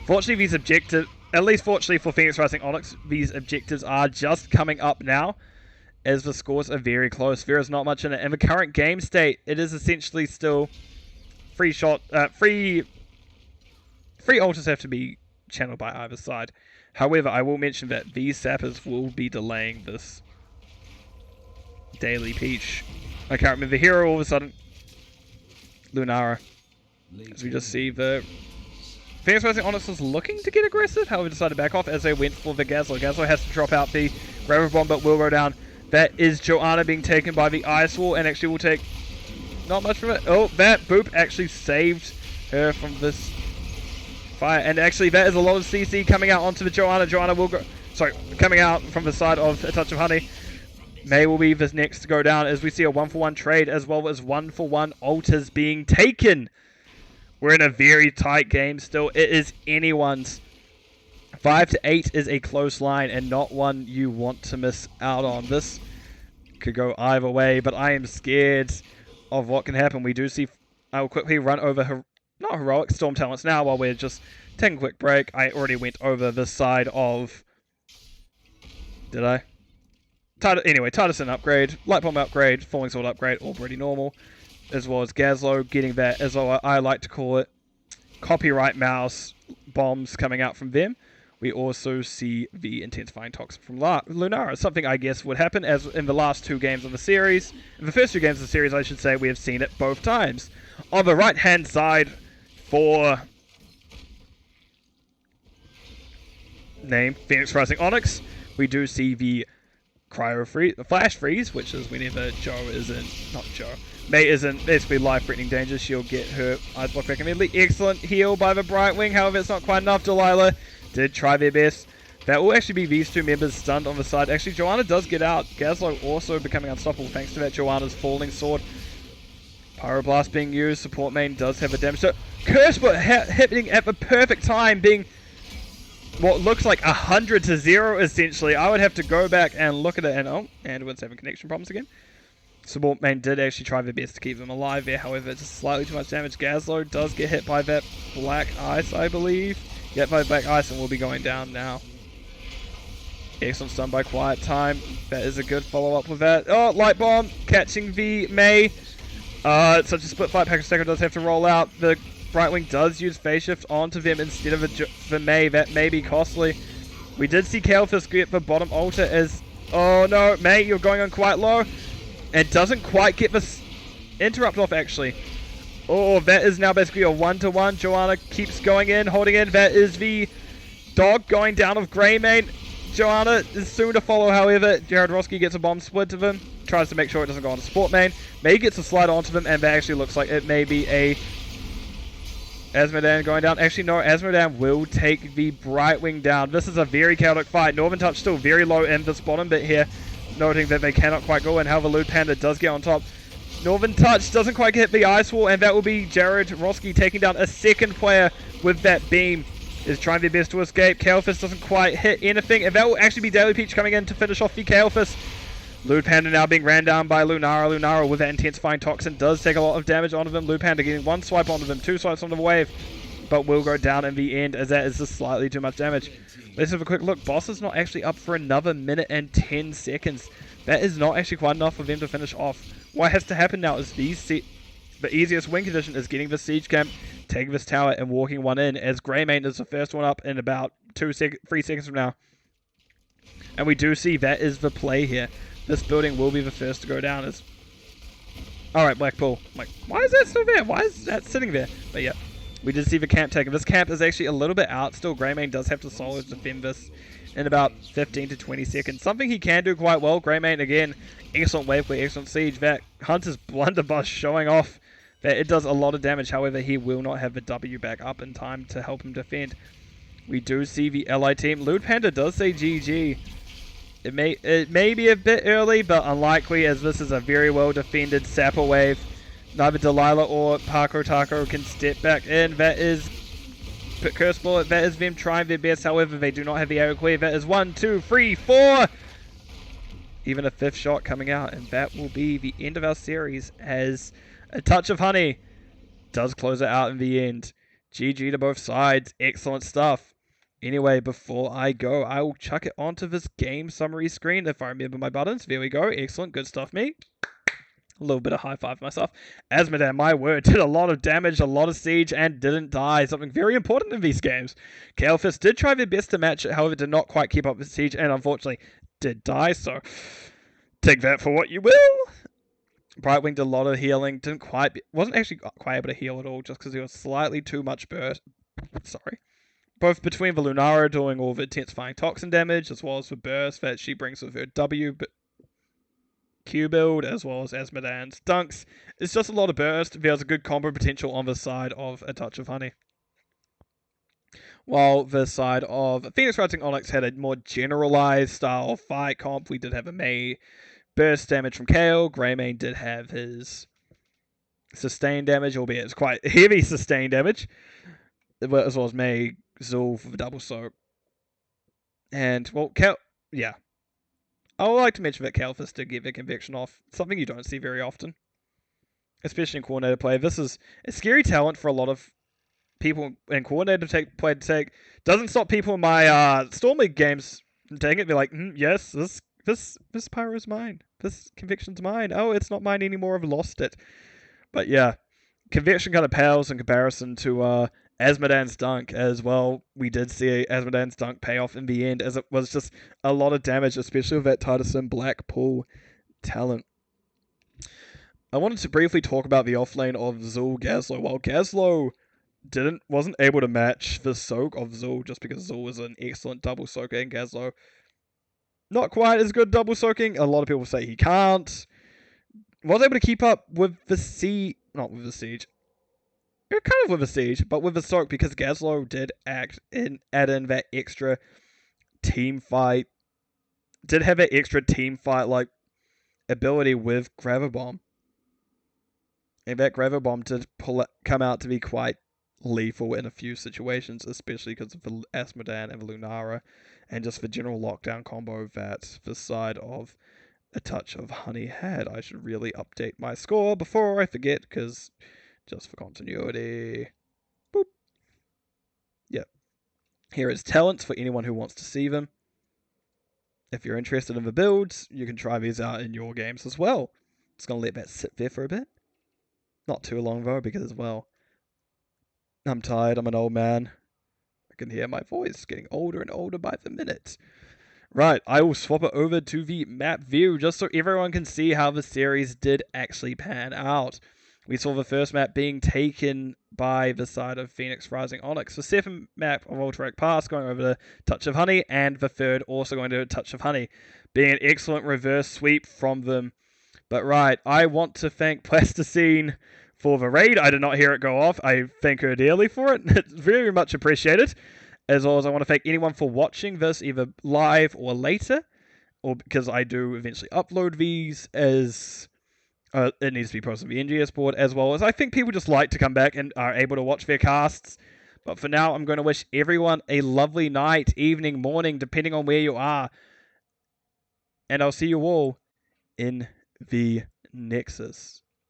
Fortunately, these objectives, at least fortunately for Phoenix Rising Onyx, these objectives are just coming up now, as the scores are very close. There is not much in it. In the current game state, it is essentially still free ultras have to be channeled by either side. However, I will mention that these sappers will be delaying this Daily Peach. I can't remember the hero all of a sudden. Lunara. As we just see the Phoenix Rising Onyx was looking to get aggressive, however decided to back off as they went for the Gazlo. Gazlo has to drop out the Graver Bomb, but will go down. That is Joanna being taken by the Ice Wall, and actually will take not much from it. Oh, that Boop actually saved her from this fire, and actually that is a lot of CC coming out onto the Joanna. Joanna will go, sorry, coming out from the side of A Touch of Honey. May will be the next to go down, as we see a 1-for-1 trade, as well as 1-for-1 altars being taken. We're in a very tight game still. It is anyone's. 5-8 is a close line, and not one you want to miss out on. This could go either way, but I am scared of what can happen. We do see, I will quickly run over not heroic Storm Talents now while we're just taking a quick break. I already went over the side of Did I? Anyway, Titus upgrade, Light Bomb upgrade, Falling Sword upgrade, all pretty normal. As well as Gazlo getting that, as I like to call it, copyright mouse bombs coming out from them. We also see the intensifying toxin from Lunara, something I guess would happen as in the last 2 games of the series. In the first 2 games of the series, I should say, we have seen it both times. On the right-hand side for name Phoenix Rising Onyx, we do see the Flash Freeze, which is whenever May is in basically life-threatening danger. She'll get her Ice Block back immediately. Excellent heal by the Brightwing, however it's not quite enough. Delilah did try their best. That will actually be these 2 members stunned on the side. Actually, Joanna does get out. Gazlo also becoming unstoppable thanks to that Joanna's Falling Sword. Pyroblast being used. Support main does have a damage. So, Curse Foot hitting at the perfect time, being what looks like 100 to 0 essentially. I would have to go back and look at it, and Edward's having connection problems again. Support main did actually try their best to keep them alive there, however it's just slightly too much damage. Gazlo does get hit by that black ice, I believe. Get by black ice and will be going down now. Excellent stun by Quiet Time. That is a good follow-up with that. Oh, Light Bomb catching the May. Such a split fight, Packer Stacker does have to roll out. The Brightwing does use Phase Shift onto them instead of the May. That may be costly. We did see Kalefisk get the bottom altar as... Oh no, May, you're going on quite low. And doesn't quite get this interrupt off, actually. Oh, that is now basically a 1-to-1. Joanna keeps going in, holding in. That is the dog going down of Greymane. Joanna is soon to follow, however. Jared Roski gets a bomb split of him. Tries to make sure it doesn't go on to support main. May gets a slide onto them, and that actually looks like it may be a Asmodan going down. Actually, no, Asmodan will take the Brightwing down. This is a very chaotic fight. Northern Touch still very low in this bottom bit here, noting that they cannot quite go in. However, Lewd Panda does get on top. Northern Touch doesn't quite hit the Ice Wall, and that will be Jared Roski taking down a second player with that beam. Is trying their best to escape. Kalefisk doesn't quite hit anything, and that will actually be Daily Peach coming in to finish off the Kalefisk. Lewd Panda now being ran down by Lunara. Lunara with that intensifying toxin does take a lot of damage onto them. Lewd Panda getting 1 swipe onto them, 2 swipes on the wave, but will go down in the end as that is just slightly too much damage. Let's have a quick look. Boss is not actually up for another minute and 10 seconds. That is not actually quite enough for them to finish off. What has to happen now is the easiest win condition is getting the siege camp, taking this tower, and walking one in, as Greymane is the first one up in about 3 seconds from now. And we do see that is the play here. This building will be the first to go down. Alright, Blackpool. I'm like, why is that still there? Why is that sitting there? But yeah, we did see the camp taken. This camp is actually a little bit out still. Greymane does have to solo defend this in about 15 to 20 seconds. Something he can do quite well. Greymane, again, excellent wave play, excellent siege. That Hunter's blunderbuss showing off that it does a lot of damage. However, he will not have the W back up in time to help him defend. We do see the Ally team. Lewd Panda does say GG. It may be a bit early, but unlikely, as this is a very well defended Sapper wave. Neither Delilah or Paco Taco can step back in. That is Curse Bullet. That is them trying their best. However, they do not have the air clear. That is 1, 2, 3, 4. Even a 5th shot coming out, and that will be the end of our series as a touch of honey does close it out in the end. GG to both sides. Excellent stuff. Anyway, before I go, I will chuck it onto this game summary screen if I remember my buttons. There we go. Excellent. Good stuff, me. A little bit of high five for myself. Asmodan, my word, did a lot of damage, a lot of siege, and didn't die. Something very important in these games. Kalefisk did try their best to match it, however, did not quite keep up with siege, and unfortunately did die, so take that for what you will. Brightwing did a lot of healing, wasn't actually quite able to heal at all, just because he was slightly too much burst. Sorry. Both between the Lunara doing all the intensifying toxin damage, as well as the burst that she brings with her W Q build, as well as Asmodan's dunks. It's just a lot of burst. There's a good combo potential on the side of a touch of honey. While the side of Phoenix Rising Onyx had a more generalized style of fight comp, we did have a May burst damage from Kale. Greymane did have his sustained damage, albeit it's quite heavy sustained damage, as well as May Zul for the double soak. And, well, yeah. I would like to mention that Kalefisk did get the conviction off. Something you don't see very often, especially in coordinated play. This is a scary talent for a lot of people in coordinated play to take. Doesn't stop people in my Storm League games dang it, be like, yes, this pyro's mine. This conviction's mine. Oh, it's not mine anymore. I've lost it. But yeah, conviction kind of pales in comparison to Asmodan's dunk as well. We did see Asmodan's dunk pay off in the end, as it was just a lot of damage, especially with that Titusum Black Pool talent. I wanted to briefly talk about the offlane of Zul Gazlo. While Gazlo wasn't able to match the soak of Zul, just because Zul is an excellent double soaker, and Gazlo not quite as good double soaking. A lot of people say he can't. Was able to keep up with the siege, not with the siege. Kind of with the siege, but with the soak, because Gazlo did add in that extra team fight. Did have that extra team fight like ability with Gravibomb. And that Gravibomb did come out to be quite lethal in a few situations, especially because of the Asmodan and the Lunara, and just the general lockdown combo that the side of A Touch of Honey had. I should really update my score before I forget, because just for continuity. Boop. Yep. Here is talents for anyone who wants to see them. If you're interested in the builds, you can try these out in your games as well. Just going to let that sit there for a bit. Not too long though, because, well, I'm tired, I'm an old man. I can hear my voice getting older and older by the minute. Right, I will swap it over to the map view just so everyone can see how the series did actually pan out. We saw the first map being taken by the side of Phoenix Rising Onyx. The second map of Ultrac Pass going over to Touch of Honey, and the third also going to Touch of Honey, being an excellent reverse sweep from them. But right, I want to thank Plasticine for the raid. I did not hear it go off. I thank her dearly for it. It's very much appreciated. As well as I want to thank anyone for watching this either live or later, or because I do eventually upload these as it needs to be posted on the NGS board, as well as I think people just like to come back and are able to watch their casts. But for now, I'm going to wish everyone a lovely night, evening, morning, depending on where you are. And I'll see you all in the Nexus.